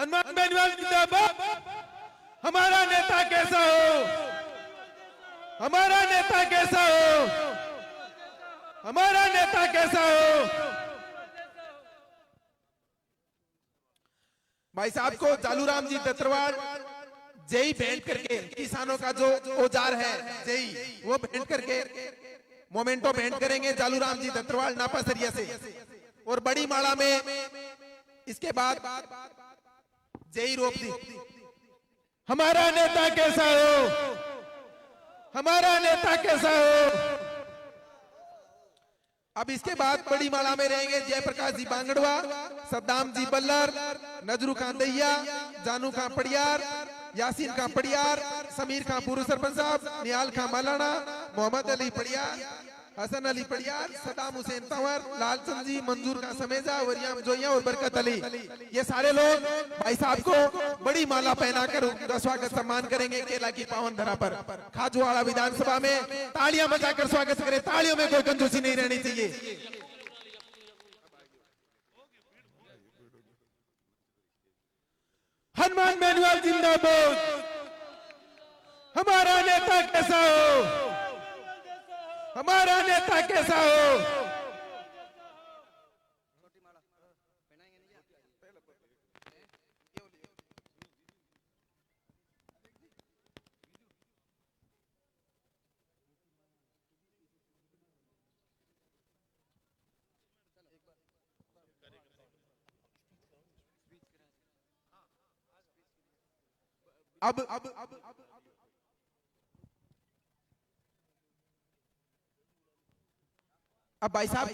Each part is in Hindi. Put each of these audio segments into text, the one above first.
हनुमान बेनीवाल जिंदाबाद। हमारा नेता कैसा हो, हमारा नेता कैसा हो, हमारा नेता कैसा हो। भाई साहब को जालूराम जी दत्तरवाड़ जेई भेंट करके किसानों का जो औजार है जेई वो भेंट करके मोमेंटो भेंट करेंगे जालूराम जी दत्तरवाड़ नापासरिया से। और बड़ी माला में इसके बाद जेई रोप दी। हमारा नेता कैसा हो, हमारा नेता कैसा हो। अब इसके बाद बड़ी माला में रहेंगे जयप्रकाश जी बांगड़वा, सद्दाम जी बल्लर, नजरू खान दैया, जानू खान पड़ियार, यासीन खान पड़ियार, समीर खान पूर्व सरपंच साहब, निहाल खान मालाना, मोहम्मद अली पड़ियार, हसन अली पड़ियार, सदाम हुसैन तंवर, लालचंद जी, मंजूर खान समेजा, वरियाम जोइया और बरकत अली। ये सारे लोग भाई साहब को बड़ी माला पहनाकर उनका स्वागत सम्मान करेंगे केला की पावन धरा पर। खाजुवाड़ा विधानसभा में तालियां बजाकर स्वागत करें। तालियों में कोई कंजूसी नहीं रहनी चाहिए। हनुमान बेनीवाल जिंदाबाद। हमारा नेता कैसा हो, हमारा नेता कैसा हो। अब भाई साहब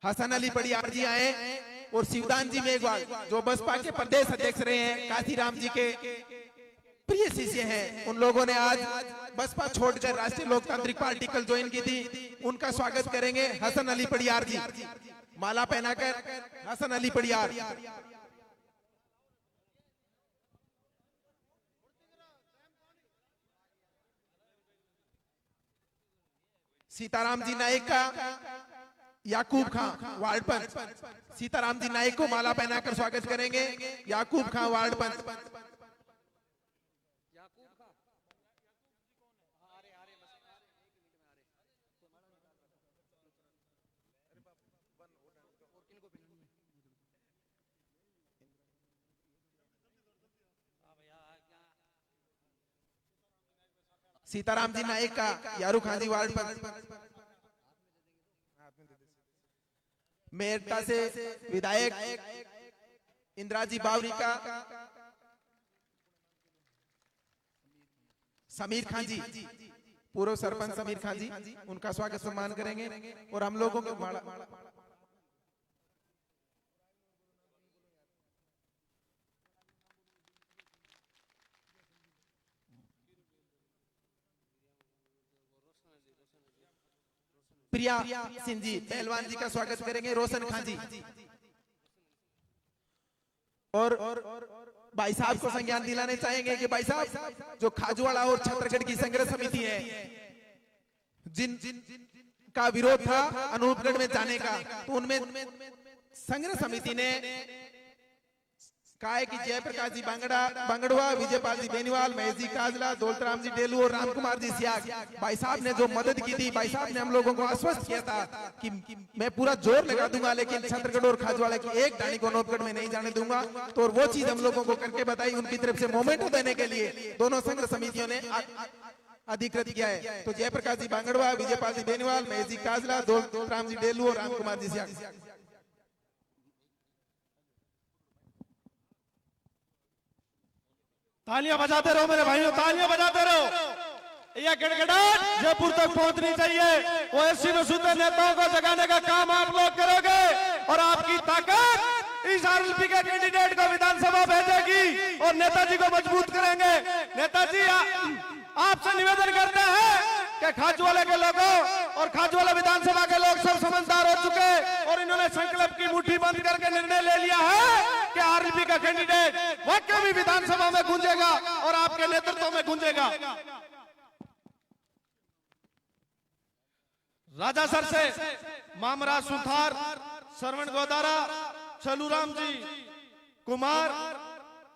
हसन अली पड़ियार जी आए और शिवदान जी मेघवाल जो बसपा के प्रदेश अध्यक्ष रहे हैं, काशीराम जी के प्रिय शिष्य हैं। उन लोगों ने आज बसपा छोड़कर राष्ट्रीय लोकतांत्रिक पार्टी कल ज्वाइन की थी। उनका स्वागत करेंगे हसन अली पड़ियार जी। माला पहनाकर हसन अली पड़ियार। सीताराम जी नायक का याकूब खान वार्ड पंच, सीताराम जी नायक को माला पहनाकर स्वागत करेंगे याकूब खान वार्ड पंच। सीताराम जी नायक का यारू खान जी वार्ड पंच। मेरठा से विधायक इंदिराजी बावरी का समीर खान जी, पूर्व सरपंच समीर खान जी, उनका स्वागत सम्मान करेंगे। और हम लोगों को प्रिया सिंह जी पहलवान जी का स्वागत करेंगे, रोशन खान जी। और भाई साहब को संज्ञान दिलाने चाहेंगे कि भाई साहब जो खाजुवाड़ा और छत्तीसगढ़ की संघर्ष समिति है, जिन का विरोध था अनूपगढ़ में जाने का, तो उनमें संघर्ष समिति ने कहा है कि जयप्रकाश जी बांगड़वा, विजयपाल जी बेनीवाल, महेश जी काजला, दौलतराम जी डेलू और राम कुमार जी सियाग भाई साहब ने जो मदद की थी, भाई साहब ने हम लोगों को आश्वस्त किया था कि मैं पूरा जोर लगा दूंगा, लेकिन छत्तीसगढ़ और खाजुवाड़ा की एक डाणी को अनूपगढ़ में नहीं जाने दूंगा। तो वो चीज हम लोगों को करके बताई। उनकी तरफ से मोमेंटो देने के लिए दोनों संघ समितियों ने अधिकृत किया है। तो जयप्रकाश जी बांगड़वा, विजयपाल जी बेनीवाल, महेश जी काजला, दौलतराम जी डेलू और राम कुमार जी सियाग। तालियां बजाते रहो मेरे भाइयों, तालियां बजाते रहो। यह गड़गड़ाहट जयपुर तक पहुंचनी चाहिए। ओएससी में सुधे नेताओं को जगाने का काम आप लोग करोगे। और आपकी ताकत इस आरएलपी के कैंडिडेट को विधानसभा भेजेगी और नेताजी को मजबूत करेंगे। नेताजी आपसे निवेदन करते हैं कि खाजवाले के लोगों और खाजवाला विधानसभा के लोग सब समझदार हो चुके और इन्होंने संकल्प की मुट्ठी बंद करके निर्णय ले लिया है कि आरएलपी का कैंडिडेट वाकई भी विधानसभा में गूंजेगा और आपके नेतृत्व में गूंजेगा। राजासर से मामरा सुथार, सरवण गोदारा, छलूराम जी कुमार,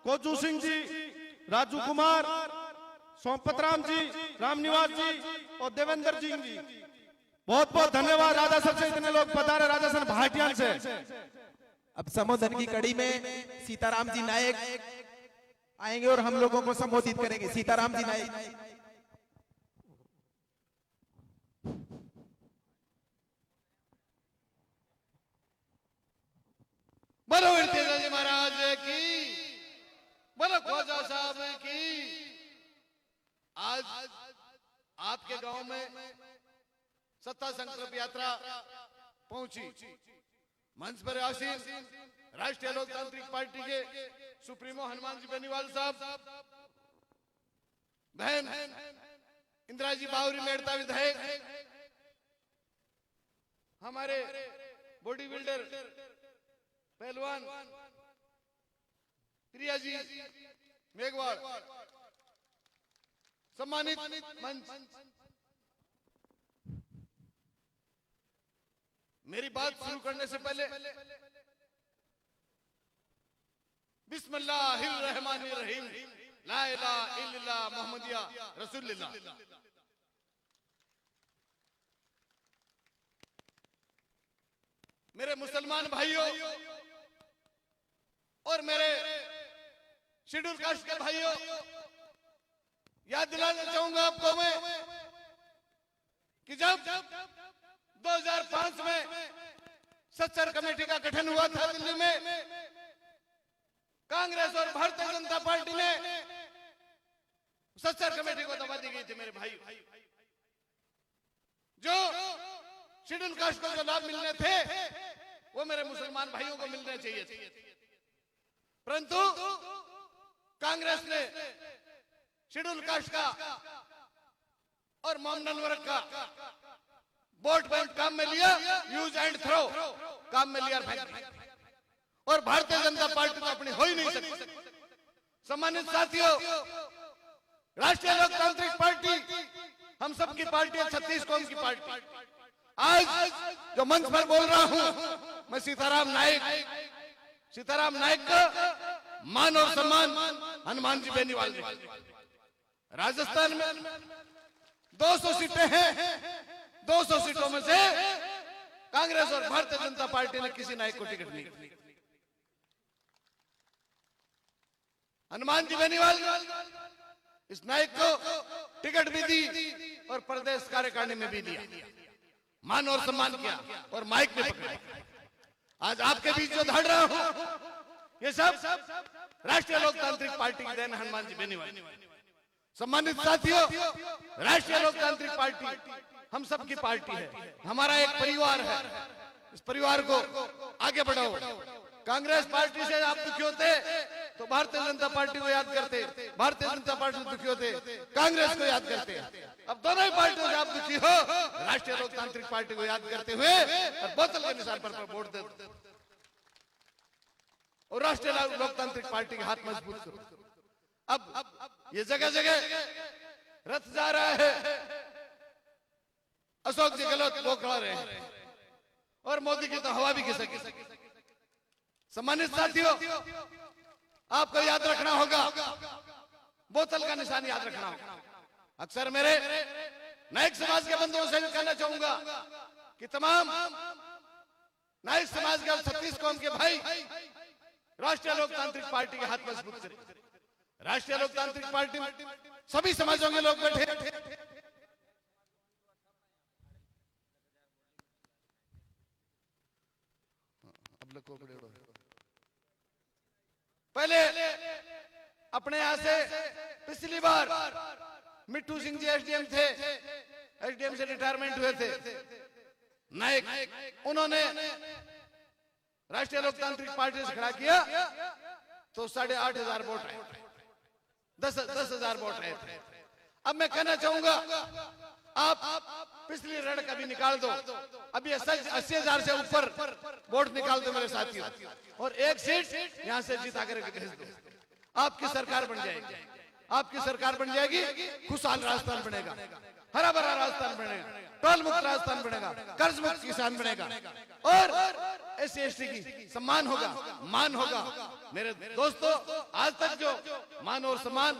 कोजू सिंह जी, राजू कुमार, सोमपतराम जी, रामनिवास जी और देवेंद्र जी बहुत बहुत धन्यवाद। राजासर से इतने लोग पधारे, राजासर भाटियान से। अब संबोधन की कड़ी में सीताराम जी नायक आएंगे और हम लोगों को संबोधित करेंगे। सीताराम जी नायक। बोलो इर्तिजा जी महाराज की, बोलो ख्वाजा साहब की। आज आपके गांव में सत्ता संकल्प यात्रा पहुंची। मंच पर आसीन राष्ट्रीय लोकतांत्रिक पार्टी के सुप्रीमो हनुमान जी बेनीवाल साहब, बहन इंदिरा जी बावरी मेड़ता विधायक, हमारे बॉडी बिल्डर पहलवान प्रिया जी मेघवाड़, सम्मानित मंच। मेरी बात शुरू करने से पहले बिस्मिल्लाहिर्रहमानिर्रहीम, ला इलाहा इल्लल्लाह मुहम्मदिया रसूलुल्लाह। मेरे मुसलमान भाइयों और मेरे शेड्यूल कास्ट के भाइयों, याद दिलाना चाहूंगा आपको मैं कि जब 2005 में सच्चर कमेटी का गठन हुआ था दिल्ली में, कांग्रेस और भारतीय जनता पार्टी ने सच्चर कमेटी को दबा दी गई थी। मेरे भाई, जो शेड्यूल कास्ट को जो लाभ मिलने थे वो मेरे मुसलमान भाइयों को मिलने चाहिए थे, परंतु कांग्रेस ने शेड्यूल कास्ट का और मोमडन वर्ग का वोट बैंक काम में लिया, यूज एंड थ्रो काम में लिया और भारतीय जनता पार्टी तो अपनी हो ही नहीं सकती। सम्मानित साथियों, राष्ट्रीय लोकतांत्रिक पार्टी हम सबकी पार्टी है, 36 कौम की पार्टी। आज जो मंच पर बोल रहा हूं मैं सीताराम नायक का मान और सम्मान हनुमान जी बेनीवाल जी। राजस्थान में 200 सीटें हैं, 200 सीटों में से कांग्रेस और भारतीय जनता पार्टी ने किसी नायक को टिकट नहीं दी। हनुमान जी बेनीवाल इस नायक को टिकट भी दी और प्रदेश कार्यकारिणी में भी दिया, मान और सम्मान किया और माइक में पकड़ा। आज आपके बीच जो धड़ रहा हूं ये सब राष्ट्रीय लोकतांत्रिक पार्टी की देन हनुमान जी बेनीवाल। सम्मानित साथियों, राष्ट्रीय लोकतांत्रिक पार्टी हम सबकी पार्टी है, हमारा एक परिवार है। इस परिवार को आगे बढ़ाओ। कांग्रेस पार्टी से आप दुखी होते तो भारतीय जनता पार्टी को याद करते, भारतीय जनता पार्टी से दुखी होते कांग्रेस को याद करते। अब दोनों ही पार्टियों से आप दुखी हो, राष्ट्रीय लोकतांत्रिक पार्टी को याद करते हुए और बोतल के निशान पर वोट देते और राष्ट्रीय लोकतांत्रिक पार्टी के हाथ मजबूत करो। अब ये जगह जगह रथ जा रहा है, अशोक जी गहलोत वो खड़ा रहे हैं और मोदी की तो हवा भी खिसक। सम्मानित साथियों, आपको याद रखना होगा, बोतल का निशान याद रखना होगा। अक्सर मेरे नायक समाज के बंधुओं से भी कहना चाहूंगा कि तमाम नायक समाज के 36 कौम के भाई राष्ट्रीय लोकतांत्रिक पार्टी के हाथ मजबूत करें। राष्ट्रीय लोकतांत्रिक पार्टी सभी समाजों के लोग बैठे। पहले अपने यहां से पिछली बार मिट्टू सिंह जी एसडीएम थे, एसडीएम से रिटायरमेंट हुए थे नायक, उन्होंने राष्ट्रीय लोकतांत्रिक पार्टी से खड़ा किया तो 8,500 वोट आए, 10,000 वोट आए थे। अब मैं कहना चाहूंगा, आप पिछली रण का भी निकाल दो, अभी 80,000 से ऊपर वोट निकाल दो मेरे साथियों, और एक सीट यहां से जीता करके भेज दो, आपकी सरकार बन जाएगी। आपकी सरकार बन जाएगी, खुशहाल राजस्थान बनेगा, हरा भरा राजस्थान बनेगा, टोल मुक्त राजस्थान बनेगा, कर्ज मुक्त किसान बनेगा, और SC/ST की सम्मान होगा, मान होगा। मेरे दोस्तों, आज तक जो मान और सम्मान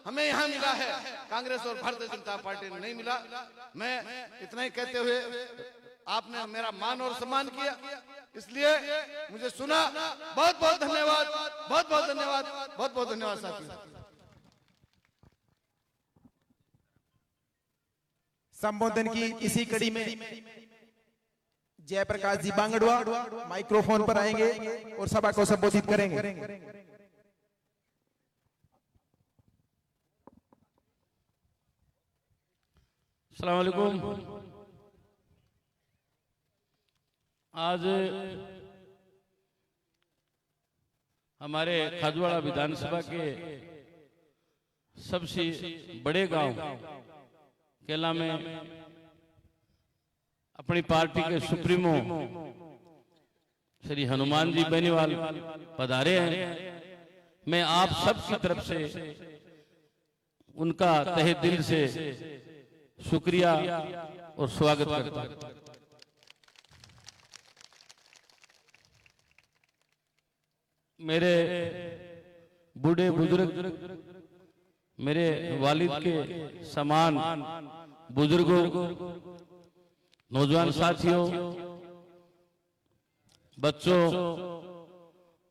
हमें यहाँ मिला है, कांग्रेस और भारतीय जनता पार्टी ने नहीं मिला। मैं इतना ही कहते हुए, आपने मेरा मान और सम्मान किया, इसलिए मुझे सुना। बहुत बहुत धन्यवाद, बहुत बहुत धन्यवाद, बहुत बहुत धन्यवाद साथियों। संबोधन की इसी कड़ी में जयप्रकाश जी बांगड़ुआ माइक्रोफोन पर आएंगे और सभा को संबोधित करेंगे। अस्सलाम वालेकुम। आज हमारे खाजवाड़ा विधानसभा के सबसे बड़े गांव केला में अपनी पार्टी के सुप्रीमो श्री हनुमान जी बेनीवाल पधारे हैं। मैं आप सबकी तरफ से उनका तहे दिल से शुक्रिया और स्वागत करता हूं। मेरे बूढ़े बुजुर्ग, मेरे वालिद के समान बुजुर्गों, नौजवान साथियों, बच्चों,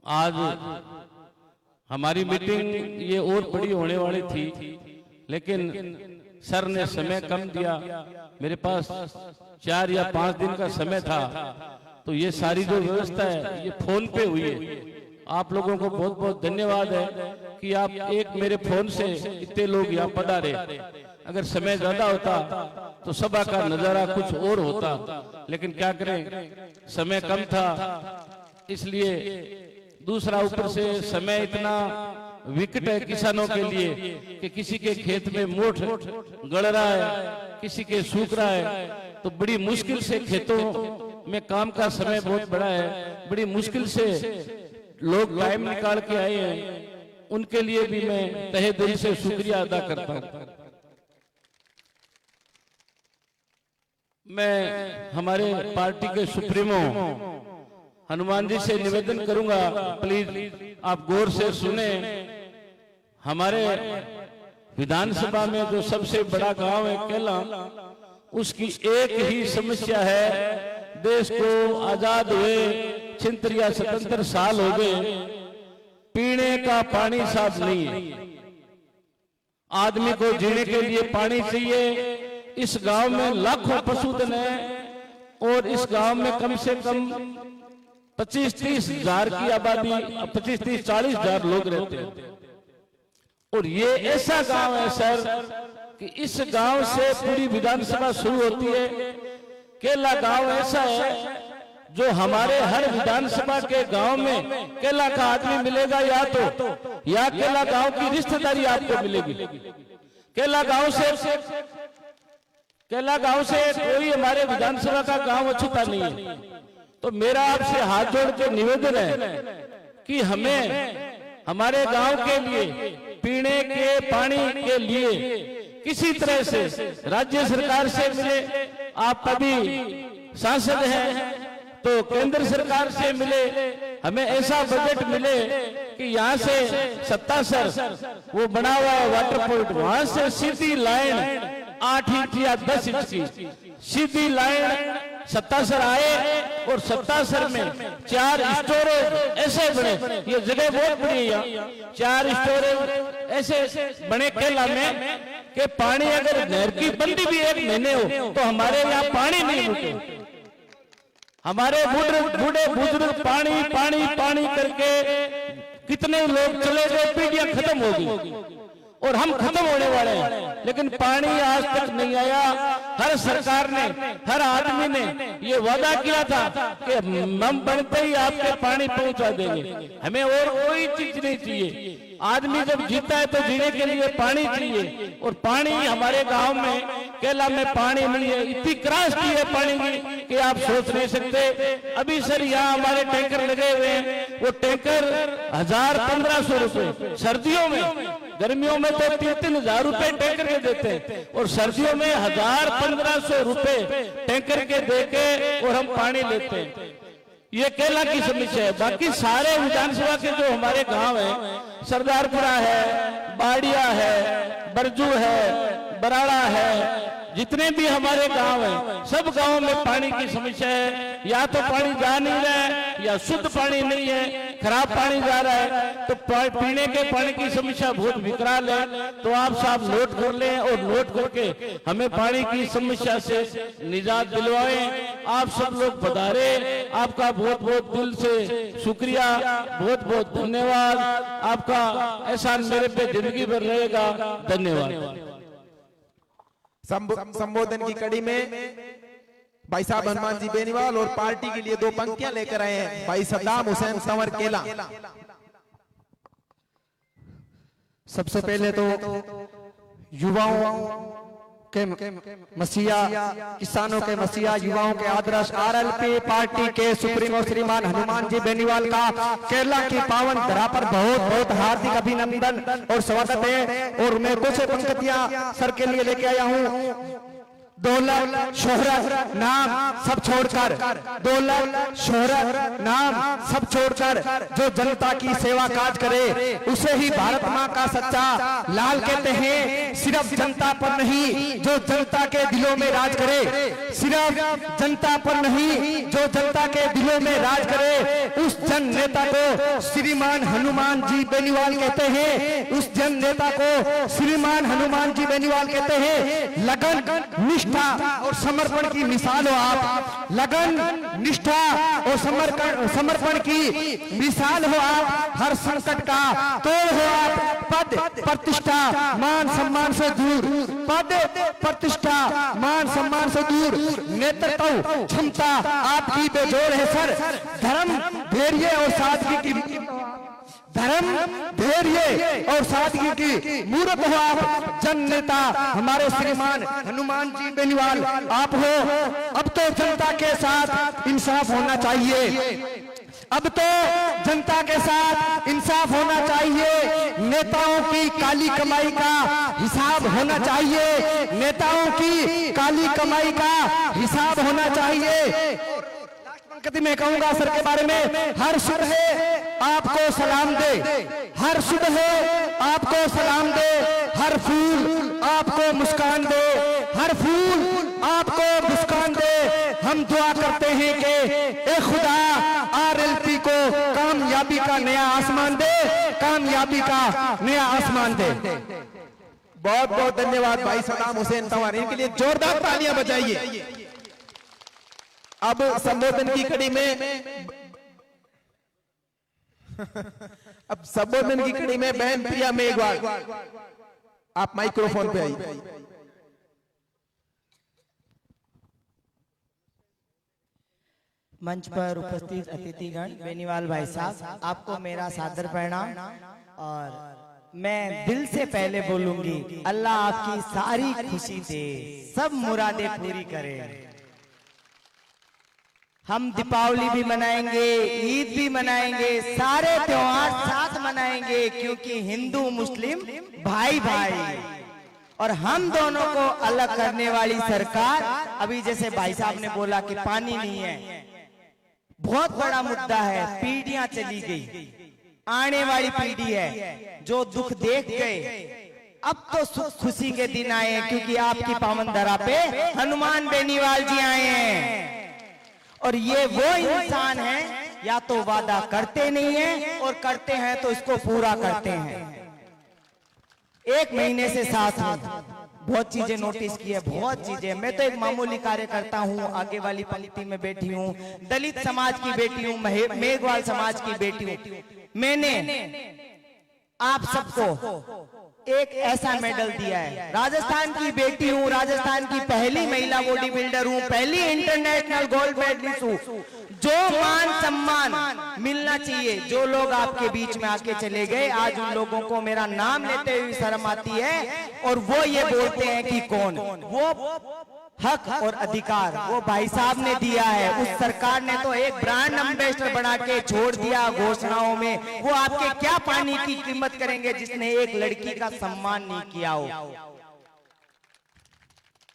आज हमारी मीटिंग ये और बड़ी होने वाली थी, लेकिन सर ने समय कम दिया। मेरे पास 4 या 5 दिन का समय था, तो ये सारी जो व्यवस्था है ये फोन पे हुई है। आप लोगों को बहुत बहुत धन्यवाद है कि आप एक मेरे फोन से इतने लोग यहाँ पधारे। अगर समय ज्यादा होता तो सभा का नजारा कुछ और होता, लेकिन क्या करें, समय कम था, इसलिए दूसरा ऊपर से समय इतना विकट है किसानों के लिए कि किसी के खेत में मोठ गड़ रहा है, किसी के सूख रहा है, तो बड़ी मुश्किल से खेतों में काम का समय बहुत बड़ा है, बड़ी मुश्किल से लोग टाइम निकाल के आए हैं। उनके लिए भी मैं तहे दिल से शुक्रिया अदा करता हूं। मैं हमारे पार्टी के सुप्रीमो हनुमान जी से निवेदन करूंगा, प्लीज आप गौर से सुने। हमारे विधानसभा में जो सबसे बड़ा गांव है केला, उसकी एक ही समस्या है, देश को आजाद हुए 76 या 77 साल हो गए, पीने का पानी साफ नहीं है। आदमी को जीने के लिए पानी चाहिए। इस गांव में लाखों पशुधन है और इस गांव में कम से कम 25-30 हजार की आबादी, 25-30-40 हजार लोग रहते हैं। और ये ऐसा गांव है सर कि इस गांव से पूरी विधानसभा शुरू होती है। केला गांव ऐसा है जो हमारे हर विधानसभा के गांव में केला का आदमी मिलेगा, या केला गांव की रिश्तेदारी आपको मिलेगी। केला गांव से कोई हमारे विधानसभा का गांव अछूता नहीं है। तो मेरा आपसे हाथ जोड़ के निवेदन है कि हमें हमारे गांव के लिए पीने के पानी के लिए किसी तरह से राज्य सरकार से मिले। आप अभी सांसद हैं तो केंद्र सरकार से मिले, हमें ऐसा बजट मिले कि यहाँ से 77 वो बना हुआ है वाटर पोर्ट, वहां से सीधी लाइन 8 इंच या 10 इंच की सीधी लाइन 77 आए और 77 में 4 स्टोरेज ऐसे बने। ये जगह बहुत बड़ी है, 4 स्टोरेज ऐसे बने केला में कि पानी अगर नहर की बंदी भी 1 महीने हो तो हमारे यहाँ पानी नहीं रुके। हमारे बूढ़े बुजुर्ग पानी पानी पानी करके कितने लोग चले गए, पीढ़ियां खत्म हो गई। और हम खत्म होने वाले हैं, लेकिन पानी आज तक नहीं आया। हर सरकार ने, हर आदमी ने ये वादा किया था कि हम बनते ही आपके पानी पहुंचा देंगे, हमें और कोई चीज नहीं चाहिए। आदमी जब जीता है तो जीने के लिए पानी चाहिए, और पानी हमारे गांव में केला में पानी नहीं है। इतनी त्रासदी है पानी की कि आप सोच नहीं सकते। अभी सर यहाँ हमारे टैंकर लगे हुए हैं, वो टैंकर 1000-1500 रुपए सर्दियों में, गर्मियों में तो 3-3 हजार रुपए टैंकर के देते हैं, और सर्दियों में 1000-1500 रुपए टैंकर के देके और हम पानी लेते हैं। ये केला की समस्या है। बाकी सारे विधानसभा के जो हमारे गांव है, सरदारपुरा है, बाड़िया है, बरजू है, बराड़ा है, जितने भी हमारे गांव हैं, सब गांवों में पानी की समस्या है। या तो पानी जा नहीं रहा है, या शुद्ध पानी नहीं है, खराब पानी जा रहा है। तो पीने के पानी की समस्या बहुत विकराल है। तो आप साहब नोट कर लें और नोट करके हमें पानी की समस्या से निजात दिलवाएं। आप सब लोग पधारे, आपका बहुत बहुत दिल से शुक्रिया, बहुत बहुत धन्यवाद। आपका एहसान मेरे पे जिंदगी भर रहेगा। धन्यवाद। संबोधन की कड़ी में भाई साहब हनुमान जी बेनीवाल और पार्टी के लिए 2 पंक्तियां लेकर आए हैं भाई सद्दाम हुसैन संवर केला। सबसे पहले तो युवाओं के मसीहा, किसानों के मसीहा, युवाओं के आदर्श आरएलपी पार्टी के सुप्रीमो श्रीमान हनुमान जी बेनीवाल का केरला की पावन धरा पर बहुत बहुत हार्दिक अभिनंदन और स्वागत है। और मैं कुछ पंक्तियां सर के लिए लेके आया हूं। दौलत शोहरत नाम सब छोड़कर, दौलत शोहरत नाम सब छोड़कर जो जनता की सेवा काज करे उसे ही भारत माँ का सच्चा लाल कहते हैं। सिर्फ जनता पर नहीं जो जनता के दिलों में राज करे, सिर्फ जनता पर नहीं जो जनता के दिलों में राज करे, उस जन नेता को श्रीमान हनुमान जी बेनीवाल कहते हैं। उस जन नेता को श्रीमान हनुमान जी बेनीवाल कहते हैं। लगन और समर्पण की मिसाल हो आप, लगन निष्ठा और समर्पण की मिसाल हो आप। हर संकट का तोड़ हो आप। पद प्रतिष्ठा मान सम्मान से दूर, पद प्रतिष्ठा मान सम्मान से दूर, नेतृत्व क्षमता आपकी बेजोड़ है सर। धर्म धैर्य और सादगी की, धर्म धैर्य और सादगी की मूर्त हो आप। जन नेता हमारे श्रीमान हनुमान जी बेनीवाल आप हो। अब तो जनता के साथ इंसाफ होना चाहिए, अब तो जनता के साथ इंसाफ होना चाहिए। नेताओं की काली कमाई का हिसाब होना चाहिए, नेताओं की काली कमाई का हिसाब होना चाहिए। कभी मैं कहूंगा सर के बारे में, हर सुबह आपको सलाम दे, हर सुबह आपको सलाम दे, हर फूल आपको मुस्कान दे, हर फूल आपको मुस्कान दे। हम दुआ करते हैं कि ए खुदा आरएलपी को कामयाबी का नया आसमान दे, कामयाबी का नया आसमान दे। बहुत बहुत धन्यवाद भाई सद्दाम हुसैन संवर, इनके लिए जोरदार तालियां बजाइए। अब संबोधन की कड़ी में अब संबोधन की कड़ी में बहन प्रिया मेघवाल, आप माइक्रोफोन पे आइए। मंच पर उपस्थित अतिथिगण, बेनीवाल भाई साहब, आपको मेरा सादर प्रणाम। और मैं दिल से पहले बोलूंगी, अल्लाह आपकी सारी खुशी दे, सब मुरादें पूरी करे। हम दीपावली भी मनाएंगे, ईद भी मनाएंगे, सारे त्योहार साथ मनाएंगे, क्योंकि हिंदू मुस्लिम भाई भाई। और हम दोनों को अलग करने वाली सरकार, अभी जैसे भाई साहब ने बोला कि पानी नहीं है, बहुत बड़ा मुद्दा है। पीढ़ियां चली गई, आने वाली पीढ़ी है जो दुख देख गए। अब तो सुख खुशी के दिन आए हैं, क्योंकि आपकी पावन धरा पे हनुमान बेनीवाल जी आए हैं। और ये वो इंसान है, या तो वादा करते नहीं है और करते हैं तो इसको पूरा करते हैं। 1 महीने से साथ में बहुत चीजें नोटिस की है, बहुत चीजें। मैं तो एक मामूली कार्यकर्ता हूँ, आगे वाली पंक्ति में बैठी हूँ, दलित समाज की बेटी हूँ, मेघवाल समाज की बेटी हूँ। मैंने आप सबको एक ऐसा मेडल दिया है। राजस्थान की बेटी हूँ, राजस्थान की पहली महिला बॉडी बिल्डर हूँ, पहली इंटरनेशनल गोल्ड मेडलिस्ट हूँ। जो मान सम्मान मिलना चाहिए, जो लोग आपके बीच में आके चले गए, आज उन लोगों को मेरा नाम लेते हुए शर्म आती है और वो ये बोलते हैं कि कौन। वो हक और अधिकार वो भाई साहब ने दिया है। उस सरकार ने तो एक ब्रांड एम्बेसडर बना के छोड़ दिया घोषणाओं में। वो आपके क्या पानी की कीमत करेंगे जिसने एक लड़की का सम्मान नहीं किया हो।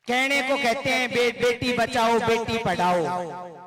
कहने को कहते हैं बेटी बचाओ बेटी पढ़ाओ।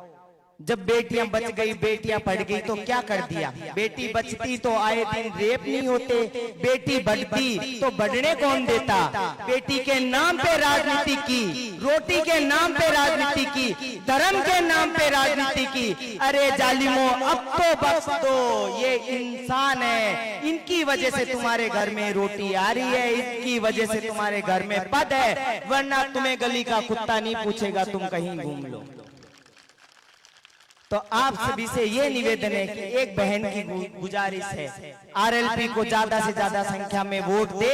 जब बेटियां बच गई, बेटियां पढ़ गई तो क्या कर दिया। बेटी बचती तो आए दिन रेप नहीं होते, बेटी बढ़ती तो बढ़ने कौन देता। बेटी के नाम पे राजनीति की, रोटी के नाम पे राजनीति की, धर्म के नाम पे राजनीति की। अरे जालिमो अब तो बख्श दो, ये इंसान है, इनकी वजह से तुम्हारे घर में रोटी आ रही है, इसकी वजह से तुम्हारे घर में पद है, वरना तुम्हें गली का कुत्ता नहीं पूछेगा, तुम कहीं घूम लो। तो आप सभी से ये निवेदन है कि एक बहन की गुजारिश है, आरएलपी को ज्यादा से ज्यादा संख्या में वोट दे,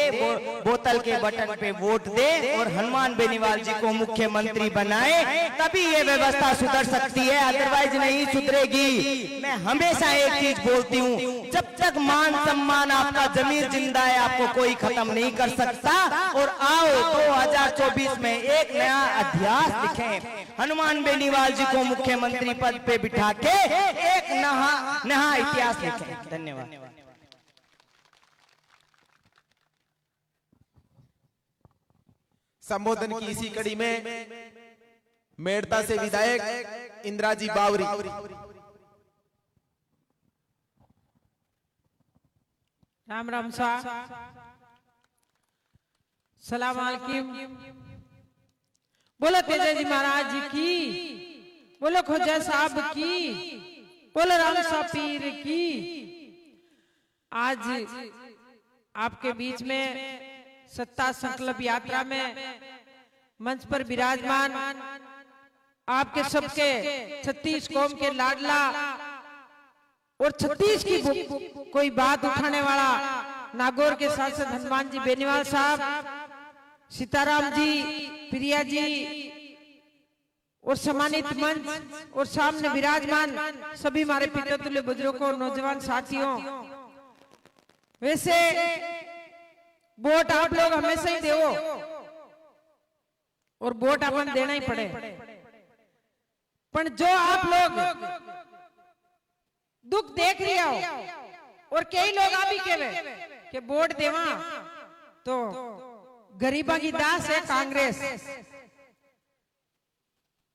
बोतल के बटन पे वोट दे और हनुमान बेनीवाल जी को मुख्यमंत्री बनाए, तभी ये व्यवस्था सुधर सकती है, अदरवाइज नहीं सुधरेगी। मैं हमेशा एक चीज बोलती हूँ, जब तक मान सम्मान आपका जमीर जिंदा है, आपको कोई खत्म नहीं कर सकता। और आओ 2024 में एक नया अध्याय लिखें, हनुमान बेनीवाल जी को मुख्यमंत्री पद पे बिठा के एक नया इतिहास लिखें। धन्यवाद। संबोधन की इसी कड़ी में मेड़ता से विधायक इंदिराजी बावरी। राम राम साहब, सलाम अलैकुम। बोलो तेजा जी महाराज की, बोलो खोजा साहब की, बोलो राम साहब पीर की। आज आपके बीच में सत्ता संकल्प यात्रा में मंच पर विराजमान आपके सबके 36 कौम के लाडला और 36 की कोई बात उठाने वाला नागौर के सांसद हनुमान जी बेनीवाल साहब, सीताराम जी, प्रिया जी और सम्मानित मंच और सामने विराजमान सभी हमारे पितृतुल्य बुजुर्गों और नौजवान साथियों। वैसे वोट आप लोग हमेशा ही देवो और वोट अपन देना ही पड़े, पर जो आप लोग दुख देख रहे हो और कई लोग आप ही कहे कि वोट देवा तो गरीबा की दास है कांग्रेस।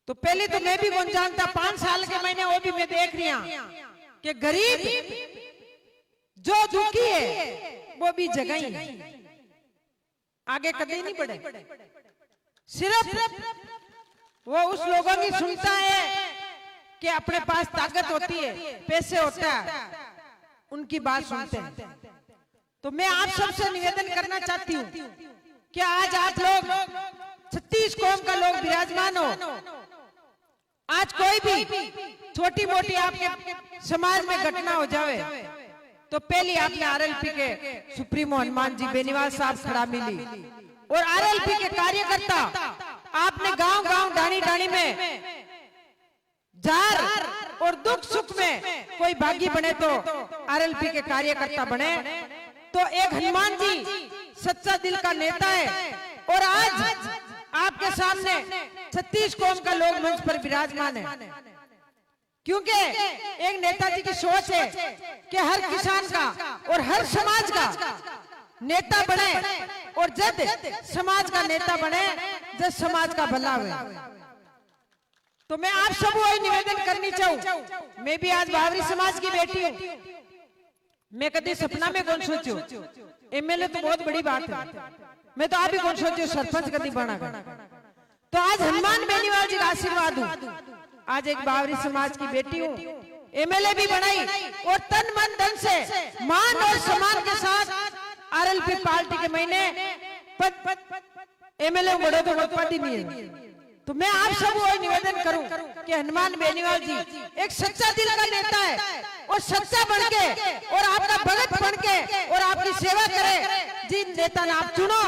तो पहले तो मैं भी कौन जानता, 5 साल के मैंने वो भी मैं देख रही हूं कि गरीब जो दुखी है वो भी जगह ही आगे कभी नहीं बढ़े। सिर्फ वो उस लोगों की सुनता है कि अपने पास ताकत होती है, पैसे होता है, उनकी बात सुनते हैं। तो मैं आप सबसे निवेदन करना चाहती हूँ कि आज आप लोग 36 कौम का लोग विराजमान हो, आज कोई भी छोटी मोटी आपके समाज में घटना हो जावे तो पहले आपने आरएलपी के सुप्रीमो हनुमान जी बेनीवाल साहब खड़ा मिली और आरएलपी के कार्यकर्ता आपने गांव गांव डाणी डाणी में जार और दुख सुख में कोई भागी बने तो आरएलपी के कार्यकर्ता बने। तो एक हनुमान जी सच्चा दिल का नेता है और आज आपके सामने 36 कौम का लोग मंच पर विराजमान है, क्योंकि एक नेताजी की सोच है कि हर किसान का और हर समाज का नेता बने और जब समाज का नेता बने जब समाज का भला हुए। तो मैं आप सब वही निवेदन करनी चाहूं, मैं भी आज बावरी समाज की बेटी हूं, मैं कभी सपना में कौन सोचू एमएलए तो बहुत बड़ी बात है, मैं तो आप ही कौन सोचू सरपंच कभी बना। तो आज हनुमान बेनीवाल जी का आशीर्वाद हूं, आज एक बावरी समाज की बेटी हूँ, एमएलए भी बनाई और तन मन धन से मान और सम्मान के साथ आरएलपी पार्टी के महीने एमएलए बड़े तो पद ही नहीं है, तो मैं आप सब वो निवेदन करूं कि हनुमान बेनीवाल जी एक सच्चा दिल का नेता है और सच्चा बन के और आपका भगत बन के और आपकी सेवा करे। जिन नेता ने आप चुनो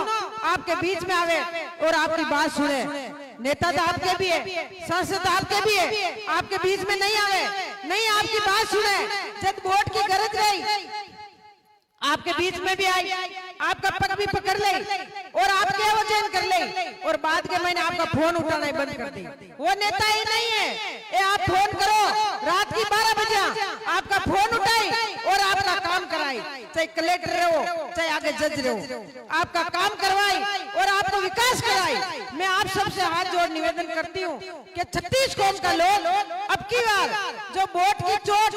आपके बीच में आवे और आपकी बात सुने। नेता तो आपके भी है, सांसद आपके भी है, आपके बीच में नहीं आवे, नहीं आपकी बात सुने। जब वोट की गरज रही आपके बीच में भी आई, आपका पग भी पकड़ ले और आपके वजन कर ले और बाद के महीने आपका फोन उठाना बंद कर दी। वो नेता ही नहीं है। ये आप फोन करो रात की 12 बजे आपका फोन उठाई और आपका काम कराई, चाहे कलेक्टर रहो चाहे आगे जज रहो, आपका काम करवाई और आपको विकास कराई। मैं आप सबसे हाथ जोड़ निवेदन करती हूँ कि 36 कौम का लोग अब की बार जो वोट की चोट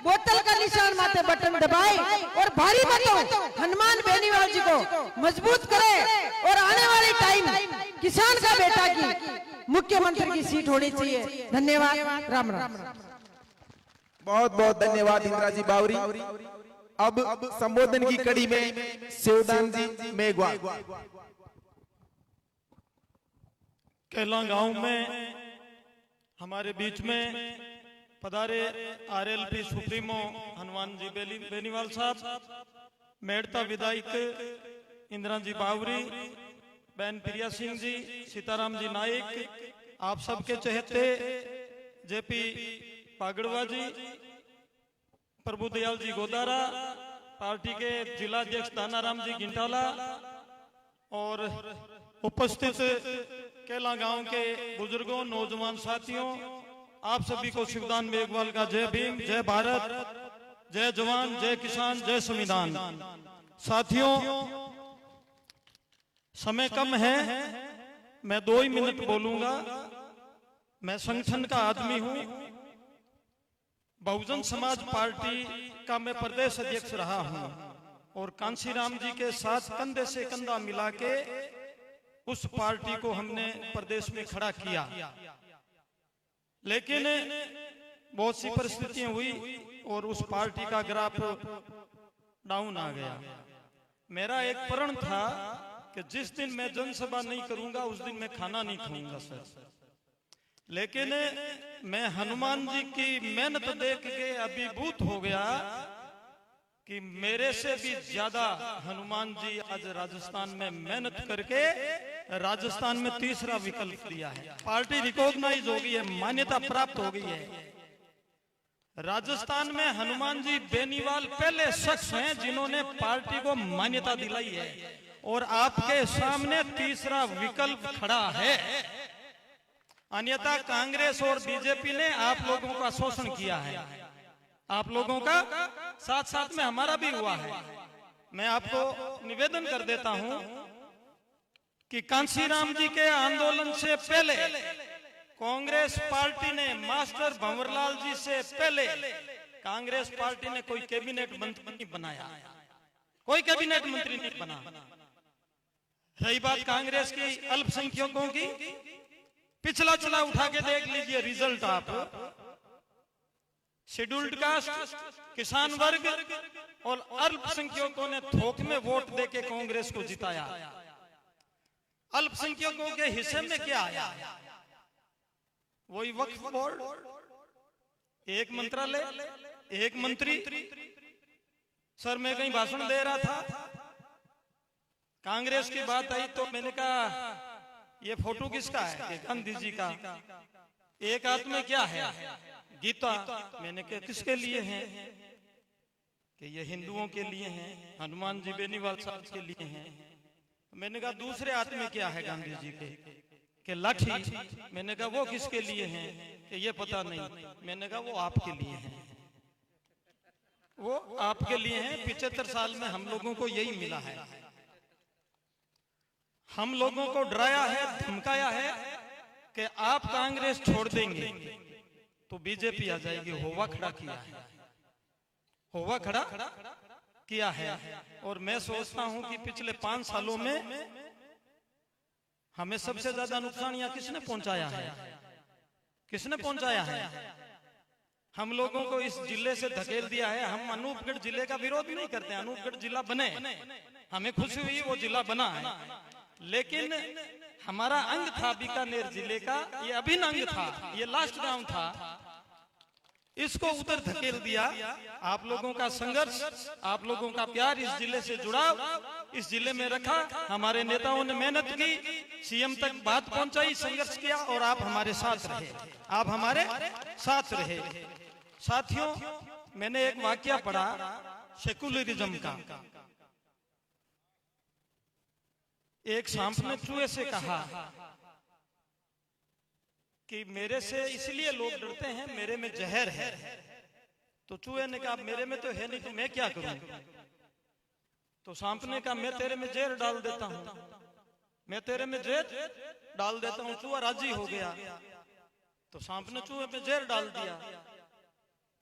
बोतल का निशान माथे बटन दबाए और भारी मतों हनुमान बेनीवाल जी को मजबूत करे और आने वाले टाइम किसान का बेटा की मुख्यमंत्री की सीट होनी चाहिए। धन्यवाद। राम राम। बहुत बहुत धन्यवाद इंदिरा जी बावरी। अब संबोधन की कड़ी में शिवदान जी मेघवाल। कैला गांव में हमारे बीच में पधारे आरएलपी सुप्रीमो हनुमान जी बेनीवाल साहब, मेड़ता विधायक इंदिरा जी बावरी, बहन प्रिया सिंह जी, सीताराम जी नाइक, आप सबके चहेते जेपी पागड़वा जी, प्रभुदयाल जी गोदारा, पार्टी के जिला अध्यक्ष दानाराम जी गिंटाला और उपस्थित कैला गांव के बुजुर्गों, नौजवान साथियों, आप सभी को शिवदान मेघवाल का जय भीम, जय भारत, जय जवान, जय किसान, जय संविधान। साथियों, समय कम है, मैं 2 ही मिनट बोलूंगा। मैं संगठन का आदमी हूं, बहुजन समाज पार्टी का मैं प्रदेश अध्यक्ष रहा हूं और कांशीराम जी के साथ कंधे से कंधा मिला के उस पार्टी को हमने प्रदेश में खड़ा किया। लेकिन बहुत सी परिस्थितियां हुई और उस पार्टी का ग्राफ डाउन आ गया। मेरा एक प्रण था कि जिस दिन मैं जनसभा नहीं करूंगा उस दिन मैं खाना नहीं खाऊंगा सर। लेकिन मैं हनुमान जी की मेहनत देख के अभिभूत हो गया कि मेरे से भी ज्यादा हनुमान जी आज राजस्थान में मेहनत करके राजस्थान में 3रा विकल्प दिया है। पार्टी रिकॉग्नाइज हो गई है, मान्यता प्राप्त हो गई है। राजस्थान में हनुमान जी बेनीवाल पहले शख्स हैं जिन्होंने पार्टी को मान्यता दिलाई है और आपके सामने 3रा विकल्प खड़ा है। अन्यथा कांग्रेस और बीजेपी ने आप लोगों का शोषण किया है, आप लोगों का साथ साथ में हमारा भी हुआ है। मैं आपको निवेदन कर देता हूं कि कांशीराम जी के आंदोलन से पहले कांग्रेस पार्टी ने मास्टर भंवरलाल जी से पहले कांग्रेस पार्टी ने कोई कैबिनेट मंत्री नहीं बनाया, कोई कैबिनेट मंत्री नहीं बना। रही बात कांग्रेस की अल्पसंख्यकों की, पिछला चुनाव उठा के देख लीजिए रिजल्ट आप। शेड्यूल्ड कास्ट, किसान वर्ग और अल्पसंख्यकों ने थोक में वोट देके कांग्रेस को जिताया। अल्पसंख्यकों के हिस्से में क्या आया? वही वक्फ बोर्ड, एक मंत्रालय, एक मंत्री। सर मैं कहीं भाषण दे रहा था, कांग्रेस की बात आई तो मैंने कहा ये फोटो किसका है? गांधी जी का। एक हाथ में क्या है? गीता। मैंने कहा किसके लिए है? कि ये हिंदुओं के लिए हैं, हनुमान जी बेनीवाल साहब के लिए हैं। मैंने कहा दूसरे हाथ में क्या है गांधी जी के? लाठी। मैंने कहा वो किसके लिए हैं? कि ये पता नहीं। मैंने कहा वो आपके लिए हैं, वो आपके लिए हैं। 75 साल में हम लोगों को यही मिला है। हम लोगों को डराया है, धमकाया है कि आप कांग्रेस छोड़ देंगे तो बीजेपी आ जाएगी। होवा खड़ा किया है, होवा खड़ा किया है। और मैं सोचता हूं कि पिछले 5 सालों में हमें सबसे ज्यादा नुकसान यहाँ किसने पहुंचाया है? किसने पहुंचाया है? हम लोगों को इस जिले से धकेल दिया है। हम अनूपगढ़ जिले का विरोध नहीं करते, अनूपगढ़ जिला बने, हमें खुशी हुई वो जिला बना है। लेकिन हमारा अंग था बीकानेर जिले का, ये अभिन्न अंग था, ये लास्ट गांव था, इसको उधर धकेल दिया। आप लोगों का संघर्ष, आप लोगों का प्यार इस जिले से जुड़ाव इस जिले में रखा। हमारे नेताओं ने मेहनत की, सीएम तक बात पहुंचाई, संघर्ष किया और आप हमारे साथ रहे, आप हमारे साथ रहे। साथियों, मैंने एक वाक्य पढ़ा सेकुलरिज्म का। एक सांप ने चूहे से कहा कि मेरे से इसलिए लोग डरते हैं, मेरे में जहर है। तो चूहे ने कहा मेरे में तो है नहीं, तो मैं क्या करूं? तो सांप ने कहा मैं तेरे में जहर डाल देता हूं, मैं तेरे में जहर डाल देता हूं। चूहा राजी हो गया, तो सांप ने चूहे में जहर डाल दिया,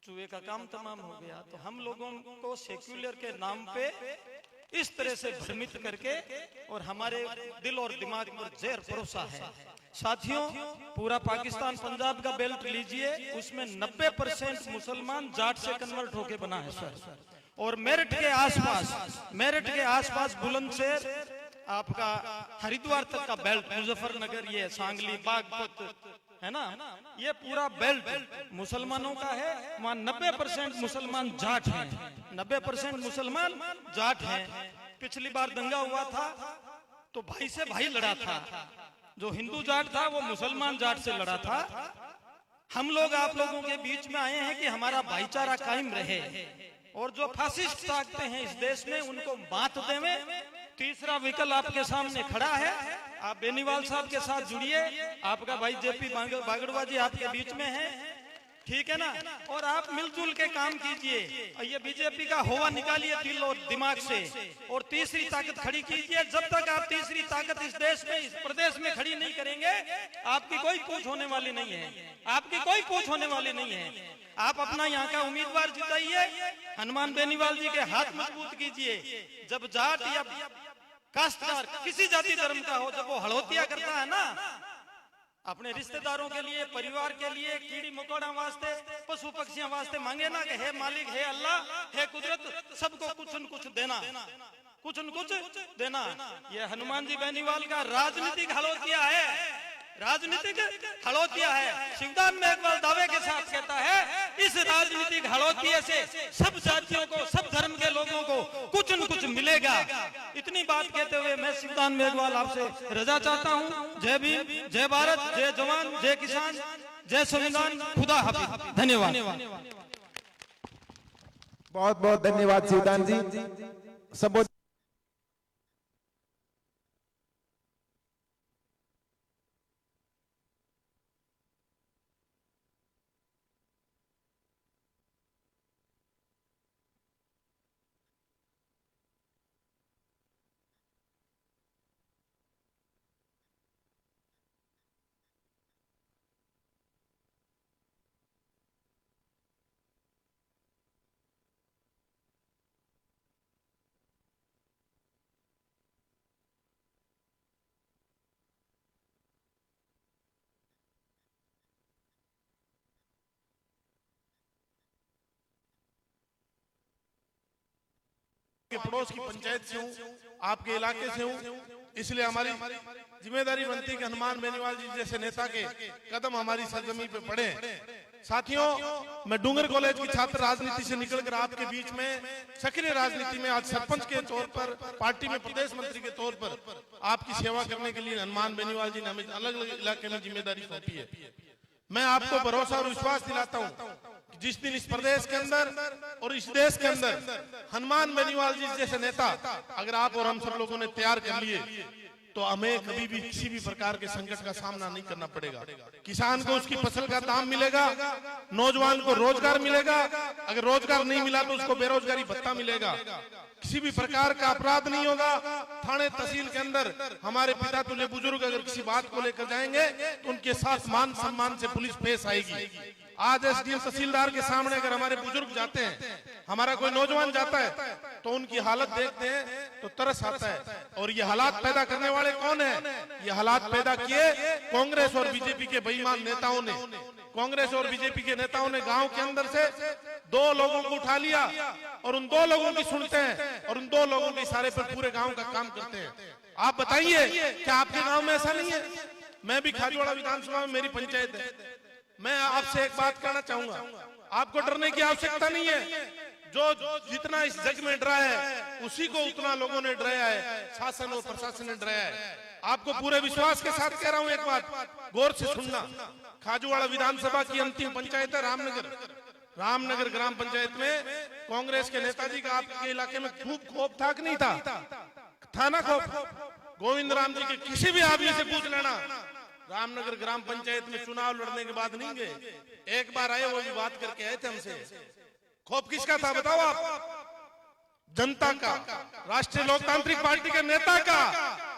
चूहे का काम तमाम हो गया। तो हम लोगों को सेक्युलर के नाम पे इस तरह से भ्रमित करके और हमारे दिल और दिमाग पर जहर परोसा है। साथियों, पूरा पाकिस्तान पंजाब का बेल्ट लीजिए, उसमें 90% मुसलमान जाट से कन्वर्ट होके बना है सर। और मेरठ के आसपास बुलंदशहर, आपका हरिद्वार तक का बेल्ट, मुजफ्फरनगर, ये सांगली, बागपत है ना, ये पूरा बेल्ट मुसलमानों का है। वहाँ 90% मुसलमान जाट हैं, 90% मुसलमान जाट हैं। पिछली बार दंगा हुआ था तो भाई से भाई लड़ा था, जो हिंदू जाट था वो मुसलमान जाट से लड़ा था। हम लोग आप लोगों के बीच में आए हैं कि हमारा भाईचारा कायम रहे, और जो फासिस्ट ताकतें हैं इस देश में उनको मात देवें। तीसरा विकल्प आपके सामने खड़ा है, आप बेनीवाल साहब के साथ जुड़िए, आपका भाई जेपी बागड़वा जी आपके बीच में है, ठीक है ना, और आप मिलजुल के काम कीजिए। ये बीजेपी का हवा निकालिए दिल और दिमाग से, और तीसरी ताकत खड़ी कीजिए। जब तक आप तीसरी ताकत इस देश में, इस प्रदेश में खड़ी नहीं करेंगे, आपकी कोई पूछ होने वाली नहीं है, आपकी कोई पूछ होने वाली नहीं है। आप अपना यहाँ का उम्मीदवार जिताइए, हनुमान बेनीवाल जी के हाथ मजबूत कीजिए। जब जाट या कास्टदार किसी जाति धर्म का हो, जब वो हड़ोतिया करता है ना अपने रिश्तेदारों के लिए, परिवार के लिए, कीड़ी मकोड़ा वास्ते, पशु पक्षियों वास्ते मांगे ना कि हे मालिक, हे अल्लाह, हे कुदरत, सबको कुछ न कुछ देना, कुछ न कुछ देना। ये हनुमान जी बेनीवाल का राजनीतिक हड़ोतिया है, राजनीतिक हड़ोतिया है। शिवदान में इकबाल दावे के साथ कहता है, इस राजनीतिक हड़ोतिये से सब जातियों को, सब धर्म के लोगों को कुछ न कुछ मिलेगा। इतनी बात कहते हुए मैं शिवदान में इकबाल आपसे रजा चाहता हूँ। जय भीम, जय भारत, जय जवान, जय किसान, जय संविधान, खुदा हाफिज। धन्यवाद। बहुत बहुत धन्यवाद शिवदान जी। सब पड़ोस की पंचायत से हूँ, आपके इलाके से हूँ, इसलिए हमारी जिम्मेदारी बनती है कि हनुमान बेनीवाल जी जैसे नेता के कदम हमारी सरजमी पे पड़े। साथियों, मैं डूंगर कॉलेज की छात्र राजनीति से निकलकर आपके बीच में सक्रिय राजनीति में आज सरपंच के तौर पर, पार्टी में प्रदेश मंत्री के तौर पर आपकी सेवा करने के लिए हनुमान बेनीवाल जी ने हमें अलग अलग इलाके में जिम्मेदारी सौंपी है। मैं आपको भरोसा और विश्वास दिलाता हूँ, जिस दिन इस प्रदेश के अंदर और इस देश के अंदर हनुमान बेनीवाल जी जैसे नेता अगर आप और हम सब लोगों ने तैयार कर लिए, तो हमें कभी भी किसी भी प्रकार के संकट का सामना नहीं करना पड़ेगा। किसान को उसकी फसल का दाम मिलेगा, नौजवान को रोजगार मिलेगा, अगर रोजगार नहीं मिला तो उसको बेरोजगारी भत्ता मिलेगा, किसी भी प्रकार का अपराध नहीं होगा। थाने तहसील के अंदर हमारे पिता तुल्य बुजुर्ग अगर किसी बात को लेकर जाएंगे तो उनके साथ मान सम्मान से पुलिस पेश आएगी। आज एसडीएम तहसीलदार के सामने अगर हमारे बुजुर्ग जाते हैं, हमारा कोई नौजवान जाता है, तो उनकी हालत देखते हैं तो तरस आता है। और ये हालात पैदा करने वाले कौन है? ये हालात पैदा किए कांग्रेस और बीजेपी के बेईमान नेताओं ने। कांग्रेस और बीजेपी के नेताओं ने गांव के अंदर से 2 लोगों को उठा लिया और उन 2 लोगों की सुनते हैं और उन 2 लोगों के इशारे पर पूरे गांव का काम करते हैं। आप बताइए क्या आपके गांव में ऐसा नहीं है? मैं भी खाजूवाड़ा विधानसभा में मेरी पंचायत है। मैं आपसे एक बात कहना चाहूंगा, आपको डरने की आवश्यकता नहीं है। जो जितना इस जग में डरा है उसी को उतना लोगों ने डराया है, शासन और प्रशासन ने डराया है। आपको पूरे विश्वास के साथ कह रहा हूं, एक बात गौर से सुनना। खाजूवाड़ा विधानसभा की अंतिम पंचायत है रामनगर ग्राम पंचायत में कांग्रेस के नेताजी का आपके इलाके में खूब खौफ था कि नहीं था ना खौफ? गोविंद राम जी के किसी भी आदमी से पूछ लेना, रामनगर ग्राम पंचायत में चुनाव लड़ने के बाद नहीं गए, एक बार आए, वो भी बात करके आए थे हमसे। खौफ किसका था बताओ आप? जनता का, राष्ट्रीय लोकतांत्रिक पार्टी के नेता का।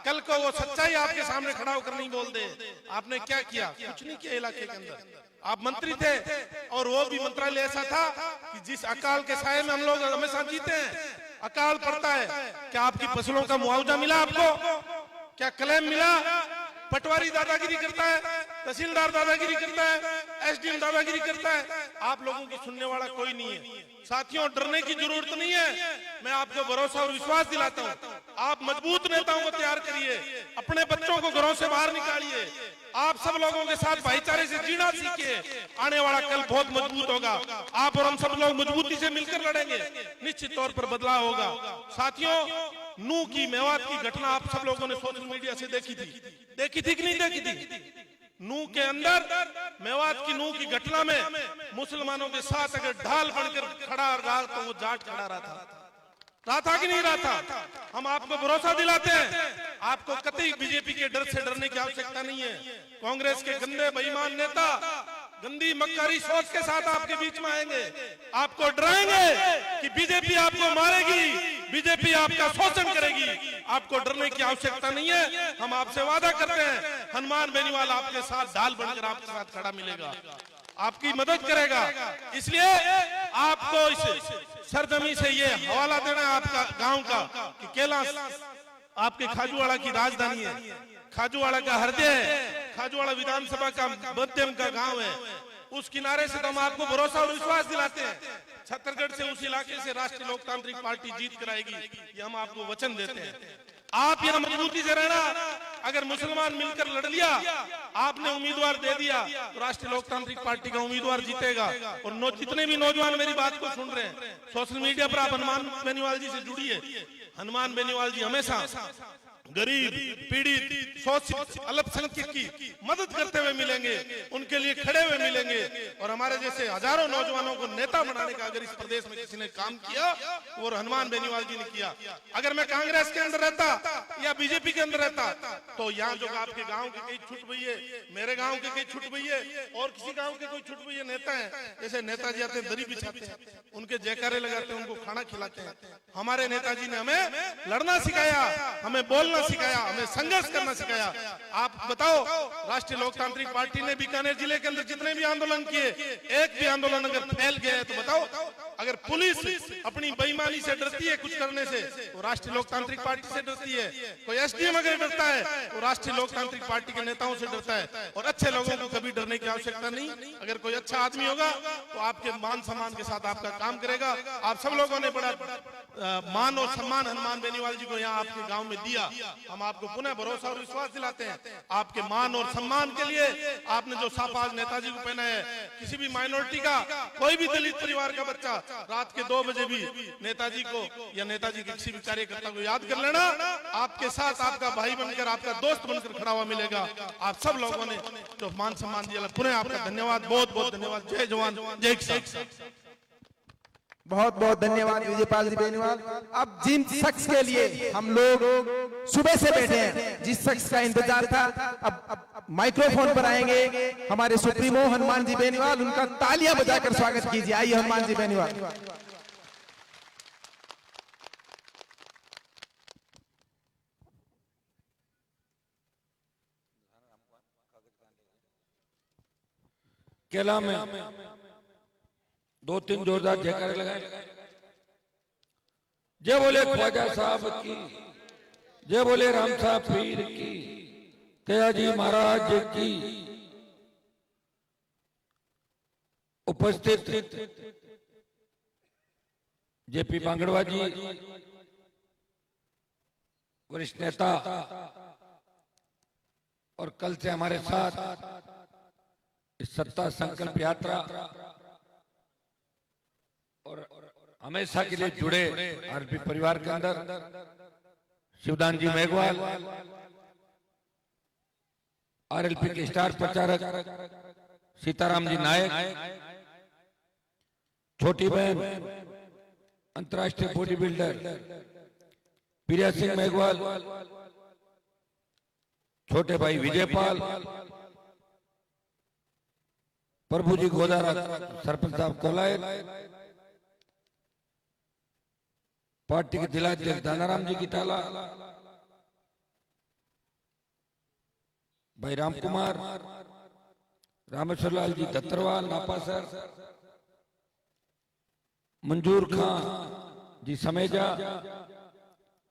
कल को वो सच्चाई आपके सामने खड़ा होकर नहीं बोल दे। आपने क्या किया? कुछ नहीं किया इलाके के अंदर। आप मंत्री थे और वो भी मंत्रालय ऐसा था कि जिस अकाल के साये में हम लोग हमेशा जीते हैं। अकाल पड़ता है, क्या आपकी फसलों का मुआवजा मिला आपको? क्या क्लेम मिला? पटवारी दादागिरी करता है, तहसीलदार दादागिरी करता है, एसडीएम दादागिरी करता है। आप लोगों की सुनने वाला कोई नहीं है। साथियों, डरने की जरूरत नहीं है। मैं आपको भरोसा और विश्वास दिलाता हूं, आप मजबूत नेताओं को तैयार करिए, अपने बच्चों को घरों से बाहर निकालिए, आप सब लोगों के साथ भाईचारे से जीना सीखिए। आने वाला कल बहुत मजबूत होगा। आप और हम सब लोग मजबूती से मिलकर लड़ेंगे, निश्चित तौर पर बदलाव होगा। साथियों, नूह की मेवात की घटना आप सब लोगों ने सोशल मीडिया से देखी थी कि नहीं देखी थी? नूह के अंदर मेवात की नूह की घटना में मुसलमानों के साथ अगर ढाल बनकर खड़ा रहा तो वो जाट खड़ा रहा था कि नहीं रहा था? हम आपको भरोसा दिलाते हैं, आपको कतई बीजेपी के डर से डरने की आवश्यकता नहीं है। कांग्रेस के गंदे बेईमान नेता गंदी मक्कारी सोच के साथ आपके बीच में आएंगे, आपको डराएंगे कि बीजेपी आपको मारेगी, बीजेपी आपका शोषण करेगी। आपको डरने की आवश्यकता नहीं है। हम आपसे वादा करते हैं, हनुमान बेनीवाल आपके साथ ढाल बनकर आपके साथ खड़ा मिलेगा, आपकी मदद करेगा। इसलिए आपको इस सरजमी से ये हवाला देना है आपका गांव का कि कैलाश आपके खाजूवाड़ा की राजधानी है, खाजूवाड़ा का हृदय है, खाजूवाड़ा विधानसभा का मध्यम का गांव है। उस किनारे से तो हम आपको भरोसा और विश्वास दिलाते हैं, छत्तीसगढ़ से उस इलाके से राष्ट्रीय लोकतांत्रिक पार्टी जीत कराएगी, ये हम आपको वचन देते हैं। आप यहाँ मजबूती से रहना। अगर मुसलमान मिलकर लड़ लिया, आपने उम्मीदवार दे दिया, तो राष्ट्रीय लोकतांत्रिक पार्टी का उम्मीदवार जीतेगा। और जितने भी नौजवान मेरी बात को सुन रहे हैं, सोशल मीडिया पर आप हनुमान बेनीवाल जी से जुड़िए। हनुमान बेनीवाल जी हमेशा गरीब, पीड़ित, शोषित, अल्पसंख्यक की मदद करते हुए मिलेंगे, उनके लिए खड़े हुए मिलेंगे। और हमारे जैसे हजारों नौजवानों को नेता बनाने का अगर इस प्रदेश में किसी ने काम किया, वो हनुमान बेनीवाल जी ने किया। अगर मैं कांग्रेस के अंदर रहता या बीजेपी के अंदर रहता, तो यहाँ जो आपके गाँव के कई छुट भैये, मेरे गाँव के कई छुट भैये और किसी गाँव के कोई छुट भैये नेता है, जैसे नेताजी आते दरी बिछाते हैं, उनके जयकारे लगाते हैं, उनको खाना खिलाते हैं। हमारे नेताजी ने हमें लड़ना सिखाया, हमें बोलना सिखाया, हमें संघर्ष करना सिखाया। आप बताओ, राष्ट्रीय लोकतांत्रिक पार्टी ने बीकानेर जिले के अंदर जितने भी आंदोलन किए, एक भी आंदोलन अगर फैल गया है तो बताओ, अगर पुलिस अपनी बेईमानी से डरती है कुछ करने से, तो राष्ट्रीय लोकतांत्रिक पार्टी से डरती है। कोई एसडीएम अगर डरता है तो राष्ट्रीय लोकतांत्रिक पार्टी के नेताओं से डरता है। और अच्छे लोगों को कभी डरने की आवश्यकता नहीं। अगर कोई अच्छा आदमी होगा तो आपके मान सम्मान के साथ आपका काम करेगा। आप सब लोगों ने बड़ा मान और सम्मान हनुमान बेनीवाल जी को यहाँ आपके गाँव में दिया। हम आपको पुनः भरोसा और विश्वास दिलाते हैं, आपके मान और सम्मान के लिए आपने जो साफा आज नेताजी को पहना है, किसी भी माइनॉरिटी का, कोई भी दलित परिवार का बच्चा रात के 2 बजे भी नेताजी को या नेताजी के किसी भी कार्यकर्ता को याद कर लेना, आपके साथ आपका भाई बनकर, आपका दोस्त बनकर खड़ा हुआ मिलेगा। आप सब लोगों ने जो मान सम्मान दिया, पुनः आपका धन्यवाद, बहुत बहुत धन्यवाद। जय जवान जय किसान। बहुत बहुत धन्यवाद विजयपाल जी बेनीवाल। अब जिन शख्स के लिए हम लोग सुबह से बैठे हैं, जिस शख्स का इंतजार था, अब माइक्रोफोन पर आएंगे हमारे सुप्रीमो हनुमान जी बेनीवाल। उनका तालियां बजाकर स्वागत कीजिए। आइए हनुमान जी बेनीवाल। केला में 2-3 जोरदार जयकारे लगाए। जय बोले ख्वाजा साहब की, जय बोले राम साहब पीर की, कया जी महाराज की। उपस्थित जेपी बांगड़वा जी, वरिष्ठ नेता, और कल से हमारे साथ इस सत्ता संकल्प यात्रा और हमेशा के लिए जुड़े आरपी परिवार के अंदर शिवदान जी मेघवाल, आरएलपी के स्टार प्रचारक सीताराम जी नायक, छोटी बहन अंतर्राष्ट्रीय बॉडी बिल्डर प्रिया सिंह मेघवाल, छोटे भाई विजयपाल, प्रभु जी गोदारा सरपंच साहब कोलायत, पार्टी के जिलाध्यक्ष दानाराम जी की टाला, भाई राम कुमार, रामेश्वर लाल जी दत्तरवाल नापासर, मंजूर खां जी समेजा,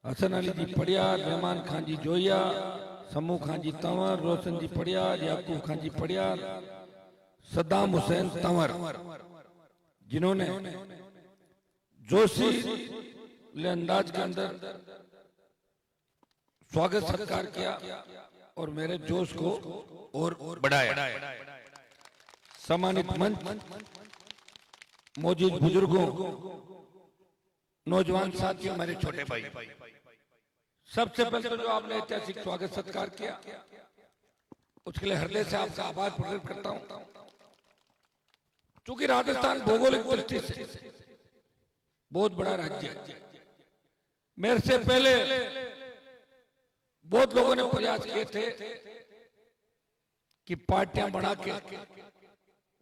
हसन अली जी पड़ियार, रहमान खान जी जोया, समू खान जी तंवर, रोशन जी पड़ियार, याकूब खान जी पड़ियार, सद्दाम हुसैन तंवर, जिन्होंने जोशी अंदाज के अंदर स्वागत सत्कार किया और मेरे जोश को और बढ़ाया। सम्मानित मंच, मौजूद बुजुर्गों, नौजवान साथियों, मेरे छोटे भाई, सबसे पहले तो जो आपने ऐतिहासिक स्वागत सत्कार किया उसके लिए हृदय से आपका आभार प्रकट करता हूं। चूंकि राजस्थान भौगोलिक दृष्टि से बहुत बड़ा राज्य है, मेरे से पहले बहुत लोगों ने प्रयास किए थे कि पार्टियां बना के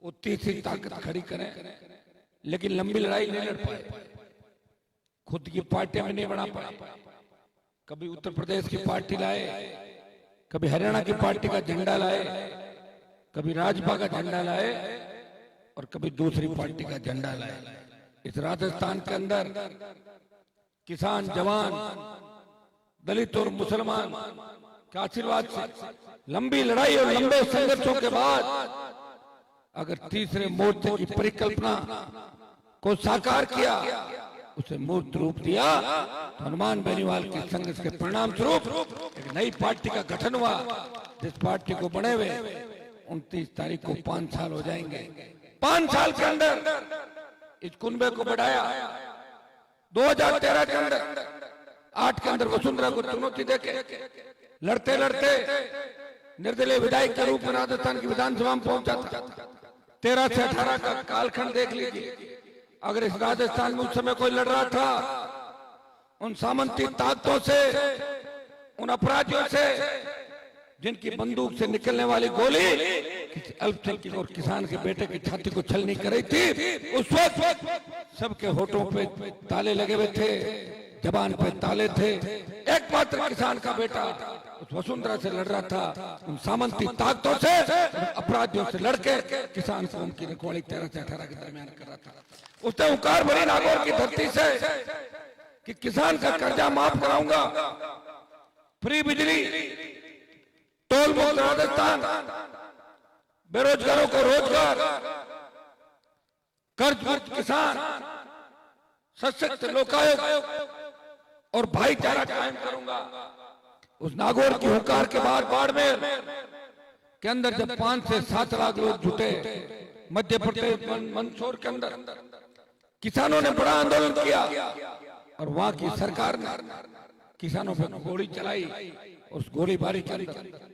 वो तीसरी ताकत खड़ी करें, लेकिन लंबी लड़ाई नहीं लड़ पाए, खुद की पार्टियां भी नहीं बना पाए। कभी उत्तर प्रदेश की पार्टी लाए, कभी हरियाणा की पार्टी का झंडा लाए, कभी राजपा का झंडा लाए और कभी दूसरी पार्टी का झंडा लाए। इस राजस्थान के अंदर किसान, जवान, दलित और मुसलमान के आशीर्वाद से लंबी लड़ाई और लंबे संघर्षों के बाद अगर तीसरे मोर्चे की परिकल्पना को साकार किया, उसे मूर्त रूप दिया, तो हनुमान बेनीवाल के संघर्ष के परिणाम स्वरूप एक नई पार्टी का गठन हुआ, जिस पार्टी को बने हुए 29 तारीख को 5 साल हो जाएंगे। 5 साल के अंदर इस कुनबे को बढ़ाया। 2013 के अंदर 8 के अंदर वसुंधरा को चुनौती देके लड़ते लड़ते निर्दलीय विधायक के रूप में राजस्थान की विधानसभा में पहुंचा था। 13 से 18 का कालखंड देख लीजिए। अगर इस राजस्थान में उस समय कोई लड़ रहा था, उन सामंती ताकतों से, उन अपराधियों से जिनकी बंदूक से निकलने वाली गोली किसी अल्पसंख्यक और किसान के बेटे की छाती को छलनी कर रही थी, उस वक्त सबके होठों पे ताले लगे हुए थे, जबान पे ताले थे। एकमात्र किसान का बेटा उस वसुंधरा से लड़ रहा था, उन सामंती ताकतों से, अपराधियों से लड़के किसान को उनकी रखवाली 13 से 18 के दरमियान कर रहा था। उसने हुंकार भरी नागौर की धरती से कि किसान का कर्जा माफ कराऊंगा, फ्री बिजली, टोल मुक्त राजस्थान, बेरोजगारों को रोजगार, कर्ज मुक्त किसान, सशक्त लोकायुक्त और भाईचारा कायम करूंगा। उस नागौर की हुंकार के बाद बाड़मेर के अंदर जब 5 से 7 लाख लोग जुटे, मध्य प्रदेश मंदसौर के अंदर किसानों ने बड़ा आंदोलन किया और वहां की सरकार ने किसानों पर गोली चलाई। उस गोलीबारी के अंदर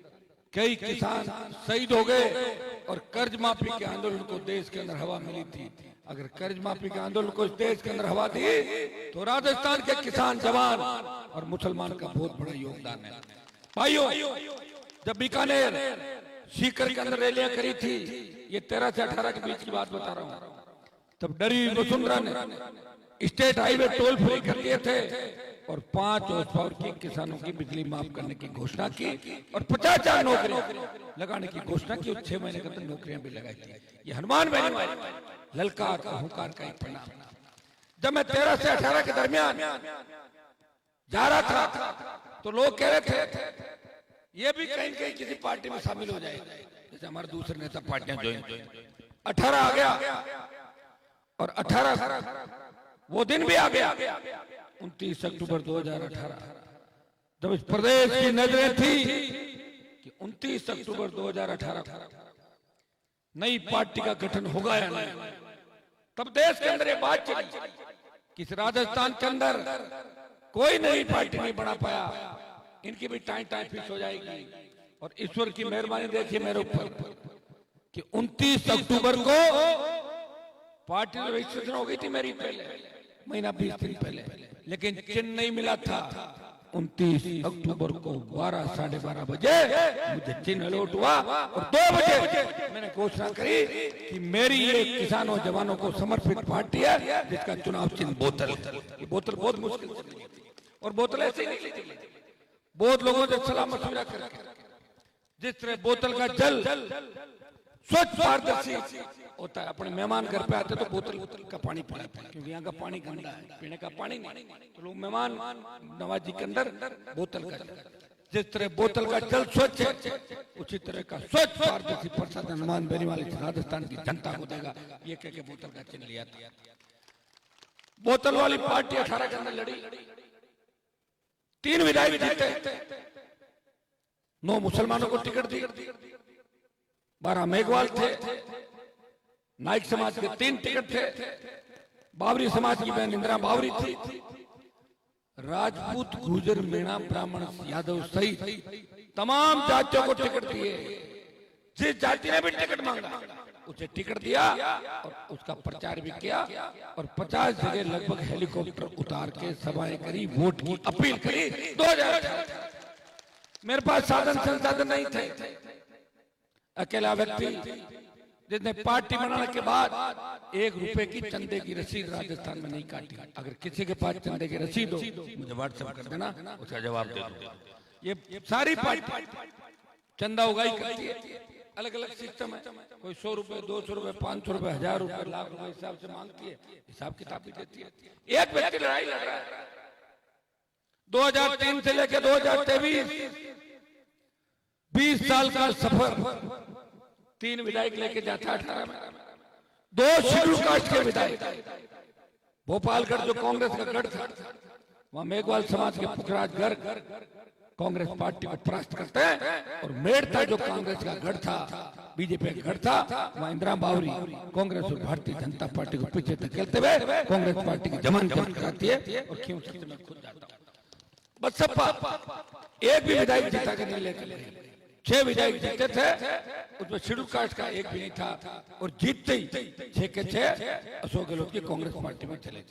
कई किसान शहीद हो गए और कर्ज माफी के आंदोलन को देश के अंदर हवा मिली थी। अगर कर्ज माफी के आंदोलन को इस देश के अंदर हवा दी तो राजस्थान के किसान, जवान और मुसलमान का बहुत बड़ा योगदान है। भाइयों, जब बीकानेर, सीकर के अंदर रैलियां करी थी, ये 13 से 18 के बीच की बात बता रहा हूं, तब डरी वसुंधरा ने स्टेट हाईवे टोल फ्री कर दिए थे और 5 horse पावर की किसानों की बिजली माफ करने की घोषणा की और 50,000 नौकरियां लगाने की घोषणा की और 6 महीने के अंदर नौकरियां भी लगाई थी। ये हनुमान बेनीवाल ललकार और हुंकार का एक परिणाम। जब मैं 13 से 18 के दरमियान जा रहा था तो लोग कह रहे थे ये भी कहीं कहीं किसी पार्टी में शामिल हो जाएगा, जैसे हमारे दूसरे नेता पार्टियां ज्वाइन। 18 आ गया और 18 वो दिन भी आ गया 29 अक्टूबर 2018, जब इस प्रदेश की नजरें थी कि 29 अक्टूबर 2018 नई पार्टी का गठन होगा या नहीं। तब देश के अंदर ये बात चली कि इस राजस्थान के अंदर कोई नई पार्टी नहीं बना पाया, इनकी भी टाइम फिक्स हो जाएगी। और ईश्वर की मेहरबानी देखिए मेरे ऊपर कि 29 अक्टूबर को पार्टी रजिस्ट्रेशन हो गई थी मेरी पहले, महीना 20 दिन पहले, लेकिन चिन्ह नहीं मिला था। 29 अक्टूबर को 12 साढ़े 12 बजे मुझे चिन्ह अलॉट हुआ और 2 बजे मैंने घोषणा करी कि मेरी ये किसानों जवानों को समर्पित पार्टी है जिसका चुनाव चिन्ह बोतल। ये बोतल बहुत मुश्किल से और बोतल ऐसे नहीं ली थी, बहुत लोगों से सलाह मशविरा करके। जिस तरह बोतल का जल स्वच्छ पारदर्शी होता है, अपने मेहमान घर पे आते तो बोतल का पानी पिलाते हैं क्योंकि यहाँ का पानी गंदा है, पीने का पानी नहीं, तो लोग मेहमान नवाजी के अंदर बोतल का जल। जिस तरह बोतल का जल स्वच्छ है, उसी तरह का स्वच्छ पारदर्शी प्रसाद हनुमान बेनीवाल राजस्थान की जनता को देगा, ये कह के बोतल का चिन्ह लिया था। बोतल वाली पार्टी 18 के अंदर लड़ी, 3 विधायक जीते, 9 मुसलमानों को टिकट दी, 12 मेघवाल थे, नाइक समाज के 3 टिकट थे, बावरी समाज की बहन इंदिरा बावरी थी, राजपूत गुर्जर मीणा ब्राह्मण यादव सहित तमाम जातियों को टिकट दिए। जिस जाति ने भी टिकट मांगा उसे टिकट दिया और उसका प्रचार भी किया और 50 जगह लगभग हेलीकॉप्टर उतार के सभाएं करी, वोट की अपील करी। 2018 मेरे पास साधन संसाधन नहीं थे, अकेला व्यक्ति जिसने पार्टी बनाने के बाद 1 रुपए की चंदे की रसीद राजस्थान में नहीं काटी। अगर किसी के पास चंदे की रसीद हो मुझे व्हाट्सएप कर देना, उसका जवाब दे दूंगा। ये सारी पार्टी चंदा उगाई करती है, अलग अलग सिस्टम है, कोई 100 रुपए 200 रुपए 500 रुपए 1000 रुपए लाख रुपए हिसाब से मांगती है, हिसाब किताब भी देती है। एक व्यक्ति लड़ाई लड़ रहा है 2003 से लेकर 2023 20 साल का सफर, 3 विधायक लेके जाता 18 में, 2 शेड्यूल कास्ट के विधायक, भोपालगढ़ जो कांग्रेस का गढ़ था वहां मेघवाल समाज के पुखराज गर्ग कांग्रेस पार्टी को परास्त करते हैं और मेड़ता जो कांग्रेस का गढ़ था, बीजेपी का गढ़ था, वहां इंदिरा बावरी कांग्रेस और भारतीय जनता पार्टी को पीछे धकेलते हुए कांग्रेस पार्टी की जमान जब्त कराती है और क्यों सकते मैं खुद जाता हूं। बसपा एक भी विधायक जीता के नहीं लेकर 6 विधायक जीते थे, उसमें शेड्यूल कास्ट का एक भी नहीं था और जीतते ही 6 के 6 अशोक गहलोत की कांग्रेस पार्टी में चले।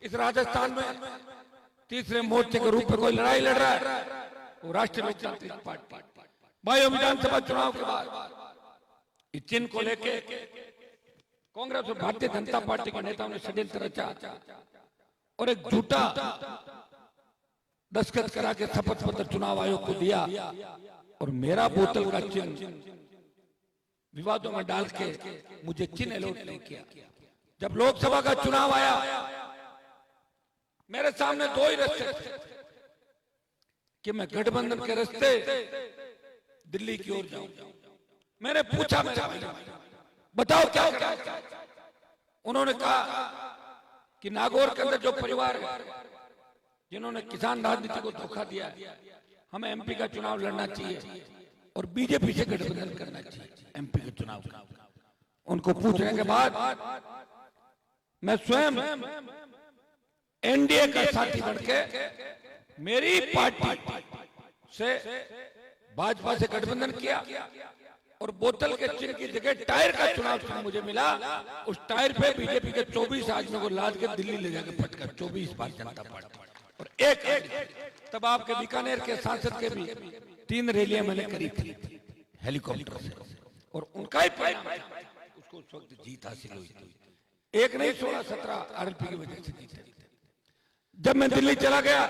इस राजस्थान में तीसरे मोर्चे के रूप में कोई लड़ाई लड़ रहा है, वो राष्ट्रीय लोकतांत्रिक पार्टी। बायो विधानसभा चुनाव के बाद इस चिन्ह को लेके कांग्रेस और भारतीय जनता पार्टी के नेताओं ने षड्यंत्र रचा और एक झूठा दस्तखत करा के शपथ पत्र चुनाव आयोग को दिया और मेरा बोतल का चिन्ह विवादों में डाल के मुझे चिन्ह अलॉट नहीं किया। जब लोकसभा का चुनाव आया मेरे सामने 2 ही रास्ते थे कि मैं गठबंधन के रास्ते दिल्ली की ओर जाऊं। मैंने पूछा मेरे भाई बताओ क्या क्या, उन्होंने कहा कि नागौर के अंदर जो परिवार है जिन्होंने किसान राजनीति को धोखा दिया है, हमें एमपी का चुनाव लड़ना चाहिए और बीजेपी से गठबंधन करना चाहिए एमपी के चुनाव का। उनको पूछने के बाद मैं स्वयं एनडीए का साथी बनके मेरी पार्टी से भाजपा से गठबंधन किया और बोतल के चिन्ह की जगह टायर का चुनाव चिन्ह मुझे मिला। उस टायर पे बीजेपी के 24 आदमियों को लाद के दिल्ली ले जाकर फटकर 24 भारतीय जनता पार्टी और एक तब आपके बीकानेर के सांसद के भी 3 रैलियां मैंने करी थी हेलीकॉप्टर से और उनका ही परिणाम उसको उस वक्त जीत हासिल हुई थी। एक नहीं 16-17 आरएलपी की वजह से जीते। जब मैं दिल्ली चला गया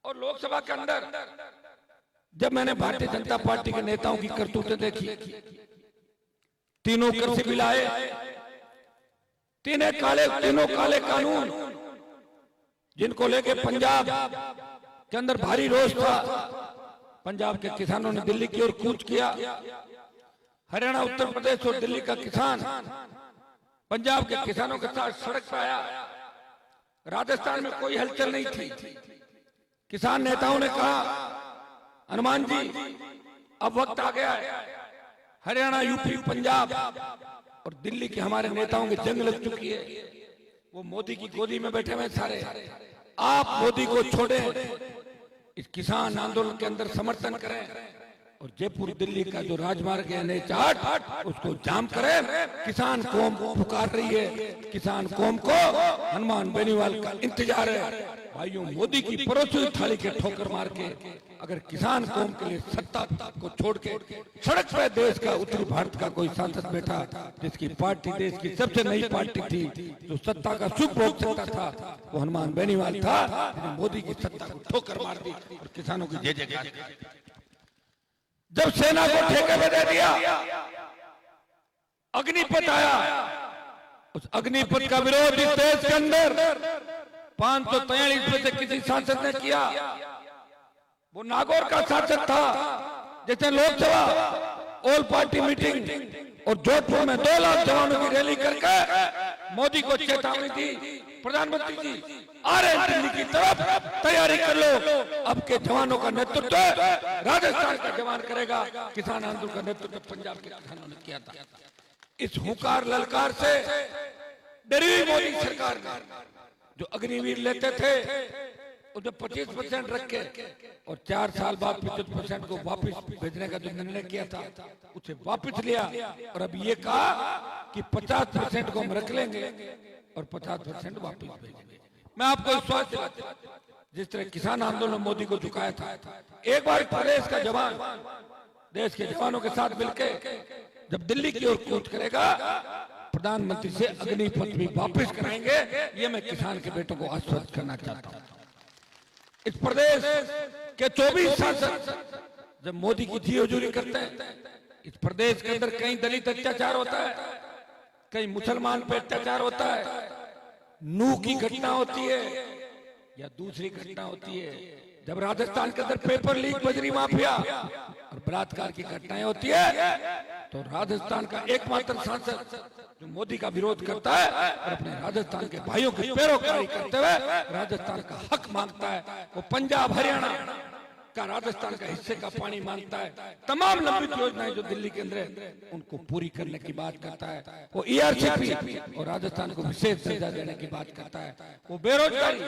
और लोकसभा के अंदर जब मैंने भारतीय जनता पार्टी के नेताओं की करतूतें देखी, तीनों कृषि बिल आए, तीनों काले कानून जिनको लेके पंजाब के अंदर भारी रोष था, पंजाब के किसानों ने दिल्ली की ओर कूच किया। हरियाणा, उत्तर प्रदेश और दिल्ली का किसान पंजाब के किसानों के साथ सड़क पर आया। राजस्थान में कोई हलचल नहीं थी। किसान नेताओं ने कहा हनुमान जी अब वक्त आ गया है, हरियाणा, यूपी, पंजाब और दिल्ली के हमारे नेताओं की जंग लग चुकी है। वो मोदी की गोदी में बैठे हुए सारे, आप मोदी को छोड़ें, इस किसान आंदोलन के अंदर समर्थन करें और जयपुर दिल्ली का जो राजमार्ग है NH8 उसको जाम करें। किसान कौम पुकार रही है, किसान कौम को हनुमान बेनीवाल का इंतजार है। भाइयों, मोदी की परोसी हुई थाली के ठोकर मार के अगर किसान कौम के लिए सत्ता को छोड़ के सड़क पर देश का उत्तरी भारत का कोई सांसद बैठा जिसकी पार्टी देश की सबसे नई पार्टी थी, जो सत्ता का सुख भोग सकता था, वो हनुमान बेनीवाल था, जिसने मोदी की सत्ता को ठोकर मार दी और किसानों की जय जयकार। जब सेना को ठेके में दे दिया, अग्निपथ आया, उस अग्निपथ का विरोध इस देश के अंदर 543 में से किसी सांसद ने किया। वो नागौर का सांसद था, जैसे लोकसभा ऑल पार्टी मीटिंग और जोधपुर में 2 लाख जवानों की रैली करके मोदी को चेतावनी दी, प्रधानमंत्री जी आ रहे दिल्ली की तरफ, तैयारी कर लो। अब के जवानों का नेतृत्व राजस्थान का जवान करेगा। किसान आंदोलन का नेतृत्व पंजाब के किसानों ने किया था। इस हुंकार ललकार से डरी हुई मोदी सरकार ने जो अग्निवीर लेते थे उसे 25% रख के और 4 साल बाद 25% को वापस भेजने का जो निर्णय किया था उसे वापस लिया और अब ये कहा कि 50% को हम रख लेंगे और 50% वापस भेजेंगे। मैं आपको विश्वास दिलाता हूं, जिस तरह किसान आंदोलन मोदी को झुकाया था, एक बार प्रदेश का जवान देश के जवानों के साथ मिलकर जब दिल्ली की ओर कूच करेगा, प्रधानमंत्री से अग्निपथ भी वापस कराएंगे। ये मैं किसान के बेटों को आश्वस्त करना चाहता हूं। इस प्रदेश के 24 सांसद जब मोदी की जी हजूरी करते हैं, इस प्रदेश के अंदर कहीं दलित अत्याचार होता है, कहीं मुसलमान पे अत्याचार होता है, नूह की घटना होती है या दूसरी घटना होती है, जब राजस्थान के अंदर पेपर लीक, बजरी माफिया और बलात्कार की घटनाएं होती है, तो राजस्थान का एकमात्र सांसद जो मोदी का विरोध करता है और अपने राजस्थान के भाइयों की पैरोकारी करते हुए राजस्थान का हक मांगता है, वो पंजाब हरियाणा का राजस्थान का हिस्से का पानी मांगता है, तमाम लंबित योजनाएं जो दिल्ली के अंदर है उनको पूरी करने की बात करता है, वो ERCP और राजस्थान को विशेष दर्जा देने की बात करता है, वो बेरोजगारी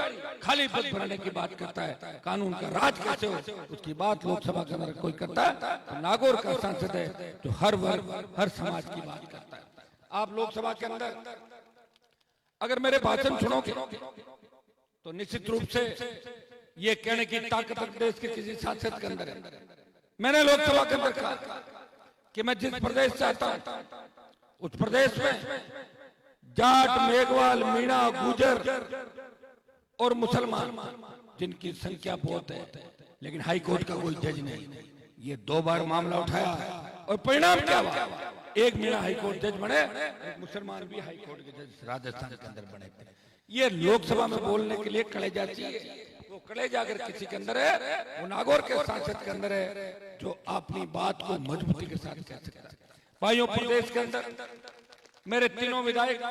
खाली पद भरने की बात करता है, कानून का राज कैसे हो उसकी बात लोकसभा के अंदर कोई करता है तो नागौर का सांसद है जो हर वर्ग हर समाज की बात करता है। आप लोकसभा के अंदर अगर मेरे भाषण सुनोगे तो निश्चित रूप से ये कहने की ताकत देश के किसी सांसद के अंदर है। मैंने लोकसभा के अंदर कहा कि मैं जिस प्रदेश से आता हूं उस प्रदेश में जाट, मेघवाल, मीणा, गुजर और मुसलमान जिनकी संख्या बहुत है, लेकिन हाई कोर्ट का कोई जज नहीं। ये 2 बार मामला उठाया और परिणाम क्या हुआ? एक मीणा हाई कोर्ट जज बने, एक मुसलमान भी हाई कोर्ट के जज राजस्थान के अंदर बने। ये लोकसभा में बोलने के लिए कलेजा चाहिए, वो कलेजा अगर किसी के अंदर है वो नागौर के सांसद के अंदर है जो अपनी बात को मजबूती के साथ कह सकता है। भाइयों, प्रदेश के अंदर मेरे तीनों विधायक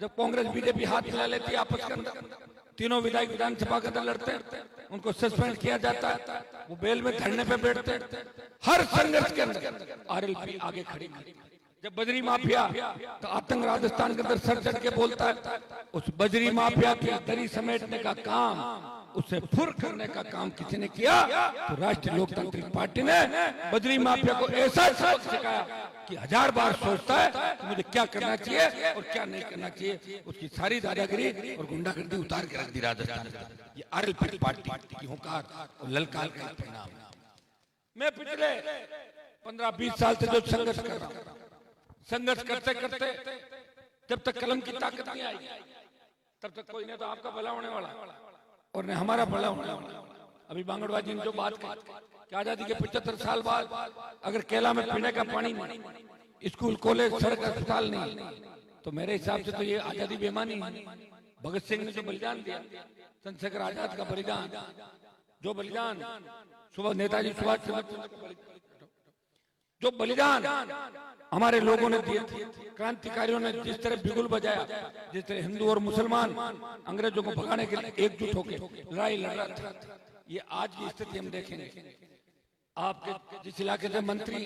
जब कांग्रेस बीजेपी हाथ मिला लेती है आपस के अंदर, तीनों विधायक विधानसभा के अंदर लड़ते हैं, उनको सस्पेंड किया जाता है, वो बेल में धरने पे बैठते हैं। हर संघर्ष के अंदर RLP आगे खड़ी है। जब बजरी माफिया तो आतंक राजस्थान के अंदर सर चढ़ के बोलता है, उस बजरी माफिया की दरी समेटने का काम, उसे फुर करने का काम किसी ने किया तो राष्ट्रीय लोकतांत्रिक पार्टी ने बजरी माफिया को ऐसा सबक सिखाया कि 1000 बार सोचता है कि मुझे क्या करना चाहिए और क्या नहीं करना चाहिए। उसकी सारी दादागिरी और गुंडागर्दी उतार के रख दी राजस्थान। ये RLP पार्टी की हुंकार और ललकार का परिणाम। मैं पिछले 15-20 साल से जो संघर्ष कर रहा हूं, संघर्ष करते करते जब तक कलम की ताकत नहीं आई तब तक कोई नहीं तो आपका भला होने वाला और ने हमारा भला होने वाला। अभी बांगड़वा जी ने जो बात की आजादी के 75 साल बाद अगर केला में पीने का पानी नहीं, स्कूल, कॉलेज, सड़क, अस्पताल नहीं, तो मेरे हिसाब से तो ये आजादी बेईमानी है। भगत सिंह ने जो बलिदान दिया, चंद्रशेखर आजाद का बलिदान, जो बलिदान सुबह नेताजी सुभाष चंद्र जो बलिदान हमारे लोगों ने दिए थे, क्रांतिकारियों ने जिस तरह बिगुल बजाया, जिस तरह हिंदू और मुसलमान अंग्रेजों को भगाने के लिए एकजुट होकर लड़ाई लड़ रहा था, ये आज की स्थिति हम देखेंगे। आपके जिस इलाके से मंत्री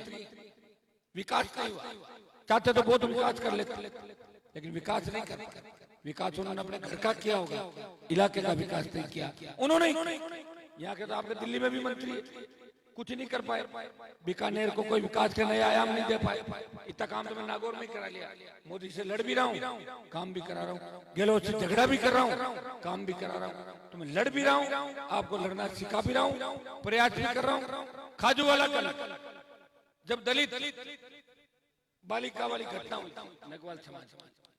विकास नहीं हुआ, चाहते तो बहुत विकास कर लेते, लेकिन विकास नहीं करते। विकास उन्होंने अपने घर का किया होगा, इलाके का विकास नहीं किया उन्होंने। यहाँ के तो आपके दिल्ली में भी मंत्री कुछ नहीं कर पाए, बीकानेर को कोई विकास के नए आयाम नहीं दे पाए। इतना काम तो मैं नागौर में करा लिया, मोदी से लड़ भी रहा हूँ, काम भी करा रहा हूँ, गहलोत से झगड़ा भी कर रहा हूँ, काम भी करा रहा हूँ, तो मैं लड़ भी रहा हूँ, आपको लड़ना सिखा भी रहा हूँ, प्रयास भी कर रहा हूँ। खाजू वाला कल जब दलित बालिका वाली घटना हुई मेघवाल समाज,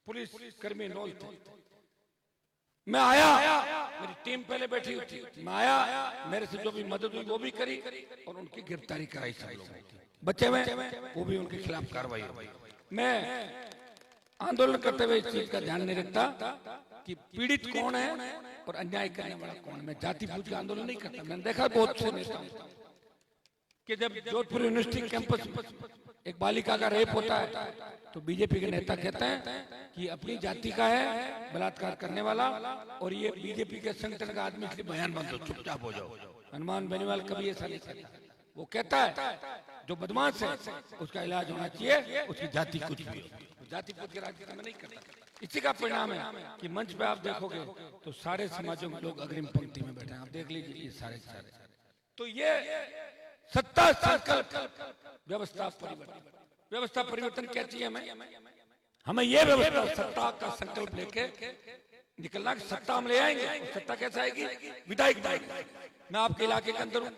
पुलिस कर्मी नौल थे, मैं आया, मेरी टीम पहले बैठी हुई थी, मैं आया, मेरे से जो भी मदद हुई वो भी करी और उनकी गिरफ्तारी कराई। सब लोग बचे हुए वो भी उनके खिलाफ कार्रवाई हुई। मैं आंदोलन करते हुए इस चीज का ध्यान नहीं रखता कि पीड़ित कौन है और अन्याय करने वाला कौन है। मैं जाति पूछ के आंदोलन नहीं करता। मैंने देखा बहुत से नेता कि जब जोधपुर यूनिवर्सिटी कैंपस एक बालिका का रेप होता है तो बीजेपी के नेता कहते हैं कि अपनी जाति का है बलात्कार करने वाला और ये बीजेपी के संगठन का आदमी, इसलिए बयान बंद हो, चुपचाप हो जाओ। हनुमान बेनीवाल कभी ऐसा नहीं कहता। वो कहता है जो बदमाश है उसका इलाज होना चाहिए, उसकी जाति कुछ भी हो। जाति पूछ के राजनीति में नहीं करता। इसी का परिणाम है कि मंच पे आप देखोगे तो सारे समाजों के लोग अग्रिम पंक्ति में बैठे हैं। आप देख लीजिए ये सारे। तो ये सत्ता संकल्प व्यवस्था परिवर्तन, व्यवस्था परिवर्तन क्या चाहिए हमें ये व्यवस्था सत्ता का संकल्प लेके निकलना। सत्ता हम ले आएंगे, सत्ता कैसे आएगी? विधायक बनाएंगे। मैं आपके इलाके के अंदर हूं,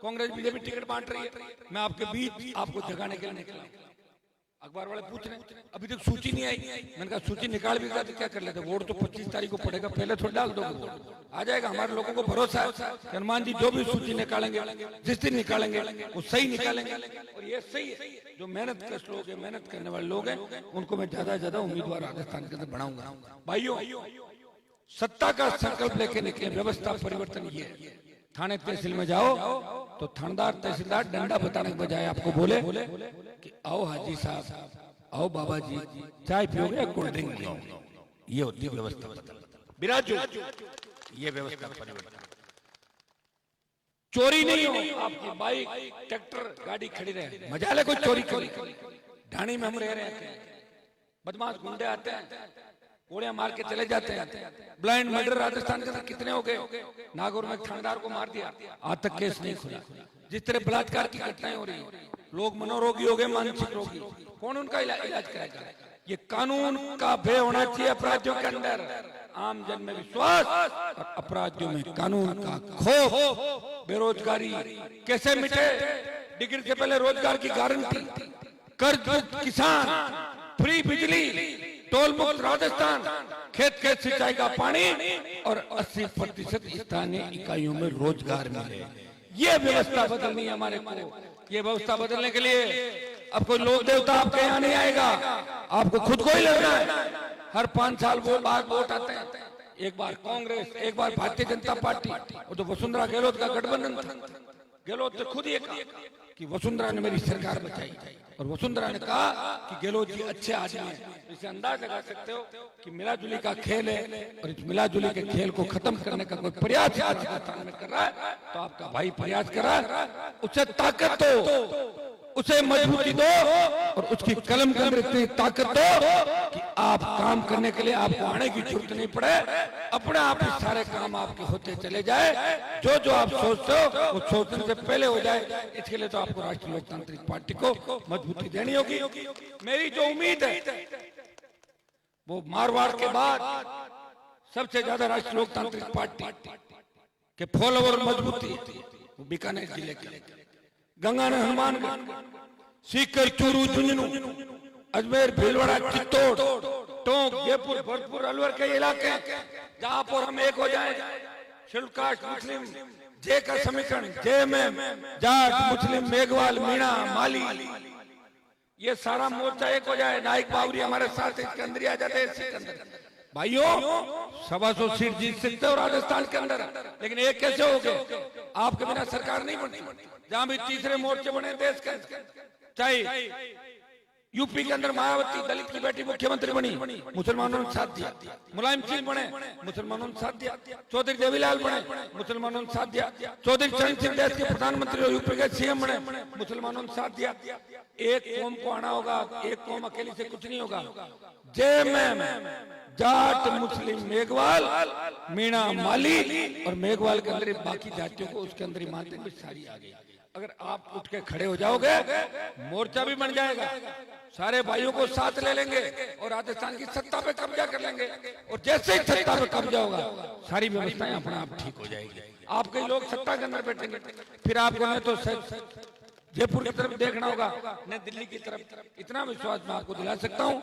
कांग्रेस बीजेपी टिकट बांट रही है, मैं आपके बीच आपको जगाने के लिए निकला। अखबार वाले पूछ रहे हैं अभी तक सूची नहीं आई। मैंने कहा सूची निकाल भी तो क्या कर लेते, वोट तो 25 तारीख को पड़ेगा, पहले थोड़ा डाल दोगे वोट आ जाएगा। हमारे लोगों को भरोसा है कि हनुमान जी जो भी सूची निकालेंगे, जिस दिन निकालेंगे वो सही निकालेंगे। और ये सही है, जो मेहनत कर लोग हैं, मेहनत करने वाले लोग हैं, उनको मैं ज्यादा से ज्यादा उम्मीदवार राजस्थान के अंदर बनाऊंगा। भाइयों, सत्ता का संकल्प लेके निकले, व्यवस्था परिवर्तन ये है। थाने तहसील में जाओ तो थानेदार तहसीलदार डंडा बताने के बजाय आपको बोले कि आओ हाजी साहब, आओ बाबा जी, चाय पियोगे, कोल्ड ड्रिंक पियो। ये होती है व्यवस्था बिराजो, ये व्यवस्था परिवर्तन। चोरी नहीं हो, आपकी बाइक ट्रैक्टर गाड़ी खड़ी रहे, मजा ले कोई चोरी करी। ढाणी में हम रह रहे हैं, बदमाश गुंडे आते हैं, गोलियां मार के चले जाते हैं। ब्लाइंड मर्डर राजस्थान के अंदर कितने हो गए। नागौर में थानेदार को मार दिया, आज तक केस नहीं खुला। जिस तरह बलात्कार की घटनाएं हो रही है, लोग मनोरोगी हो गए, मानसिक रोगी, कौन उनका इलाज करेगा? ये कानून का भय होना चाहिए अपराधियों के अंदर, आम जन में विश्वास और अपराधियों में कानून का खौफ। बेरोजगारी कैसे मिटे? डिग्री से पहले रोजगार की गारंटी, कर्ज मुक्त किसान, फ्री बिजली, टोल मुक्त राजस्थान, खेत खेत सिंचाई का पानी और 80% स्थानीय इकाइयों में रोजगार मिले। ये व्यवस्था बदलनी है हमारे को। ये व्यवस्था बदलने के लिए अब कोई लोक देवता आपके यहाँ नहीं आएगा, आपको खुद को ही लड़ना है। हर 5 साल बाद वोट आते हैं, एक बार कांग्रेस, एक बार भारतीय जनता पार्टी। वो तो वसुंधरा गहलोत का गठबंधन था। गहलोत ने खुद ये कहा कि वसुंधरा ने मेरी सरकार बचाई, और वसुंधरा ने कहा कि गहलोत जी अच्छे आदमी हैं। इसे अंदाज लगा सकते हो कि मिलाजुली का खेल है, और इस मिलाजुली के खेल को खत्म करने का कोई प्रयास राजस्थान में कर रहा है तो आपका भाई प्रयास कर रहा है। उसे ताकत दो, उसे मजबूती दो, और उसकी कलम के अंदर इतनी ताकत दो कि आप काम करने के लिए आपको आने की जरूरत नहीं पड़े, अपने आप ही सारे काम आपके होते चले जाए। जो जो आप सोचते हो वो सोचने से पहले हो जाए। इसके लिए तो आपको राष्ट्रीय लोकतांत्रिक पार्टी को मजबूती देनी होगी। मेरी जो उम्मीद है वो मारवाड़ के बाद सबसे ज्यादा राष्ट्रीय लोकतांत्रिक पार्टी के फॉलोवर मजबूती वो बीकानेर जिले के, गंगानगर, हनुमानगढ़, सीकर, चूरू, झुंझुनू, अजमेर, भीलवाड़ा, चित्तौड़, टोंक, जयपुर, भरतपुर, अलवर के इलाके जहां पर हम एक हो जाएं। शेड्यूल कास्ट मुस्लिम जे का समीकरण, जेएमएम, जाट, मुस्लिम, मेघवाल, मीणा, माली, ये सारा मोर्चा एक हो जाए। नाइक बावरी हमारे साथ इसके अंदर आ जाते हैं। भाइयों, 125 सीट जीत सकते हो राजस्थान के अंदर, लेकिन एक कैसे हो गए? आपके बिना सरकार नहीं बनती। जहां भी तीसरे मोर्चे बने देश के, चाहे यूपी के अंदर मायावती दलित की बेटी मुख्यमंत्री बनी, मुसलमानों ने साथ दिया। मुलायम सिंह बने, मुसलमानों ने साथ दिया। चौधरी देवीलाल बने, मुसलमानों ने साथ दिया। चौधरी चरण सिंह देश के प्रधानमंत्री और यूपी के सीएम बने, मुसलमानों ने साथ दिया। एक कौम को आना होगा, एक कौम अकेली से कुछ नहीं होगा। जाट, मुस्लिम, मेघवाल, मीणा, माली और मेघवाल के अंदर बाकी जातियों को उसके अंदर ही मानते हैं, सारी आ गई। अगर आप उठ के खड़े हो जाओगे, मोर्चा भी बन जाएगा, सारे भाइयों को साथ ले लेंगे और राजस्थान की सत्ता पे कब्जा कर लेंगे। और जैसे ही सत्ता पे कब्जा होगा, सारी व्यवस्थाएं अपने आप ठीक हो जाएगी। आपके लोग सत्ता के अंदर बैठेंगे, फिर आपको नहीं तो जयपुर की तरफ देखना होगा, न दिल्ली की तरफ। इतना विश्वास मैं आपको दिला सकता हूँ,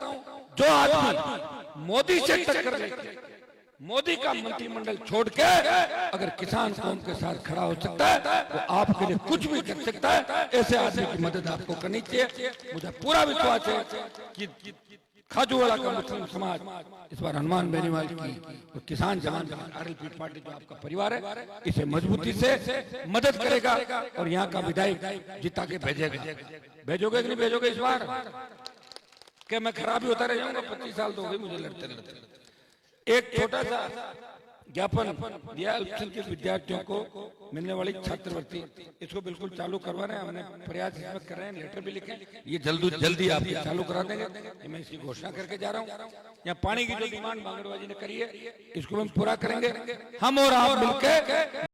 जो आदमी मोदी से टक्कर लेके मोदी का मंत्रिमंडल छोड़ के अगर किसान कौम के साथ खड़ा हो सकता है, तो आपके लिए कुछ भी कर सकता है। ऐसे आदमी की मदद आपको करनी चाहिए। मुझे पूरा विश्वास है कि खाजूवाड़ा का मुस्लिम समाज इस बार हनुमान बेनीवाल की और किसान जवान आरएलपी पार्टी जो आपका परिवार है, इसे मजबूती से मदद करेगा और यहाँ का विधायक जिता के भेजेगा। भेजोगे कि नहीं भेजोगे इस बार? क्या मैं खराब ही होता रह जाऊंगा? 25 साल तो हो गए मुझे लड़ते लड़ते। एक छोटा सा ज्ञापन दिया अल्पसंख्यक विद्यार्थियों को मिलने वाली छात्रवृत्ति, इसको बिल्कुल चालू करवा रहे हैं। हमने प्रयास इसमें कर रहे हैं, लेटर भी लिखे, ये जल्दी आप चालू करा देंगे। मैं इसकी घोषणा करके जा रहा हूँ। यहाँ पानी की जो डिमांड बांगड़वाजी ने करी है, इसको हम पूरा करेंगे। हम और आप मिलकर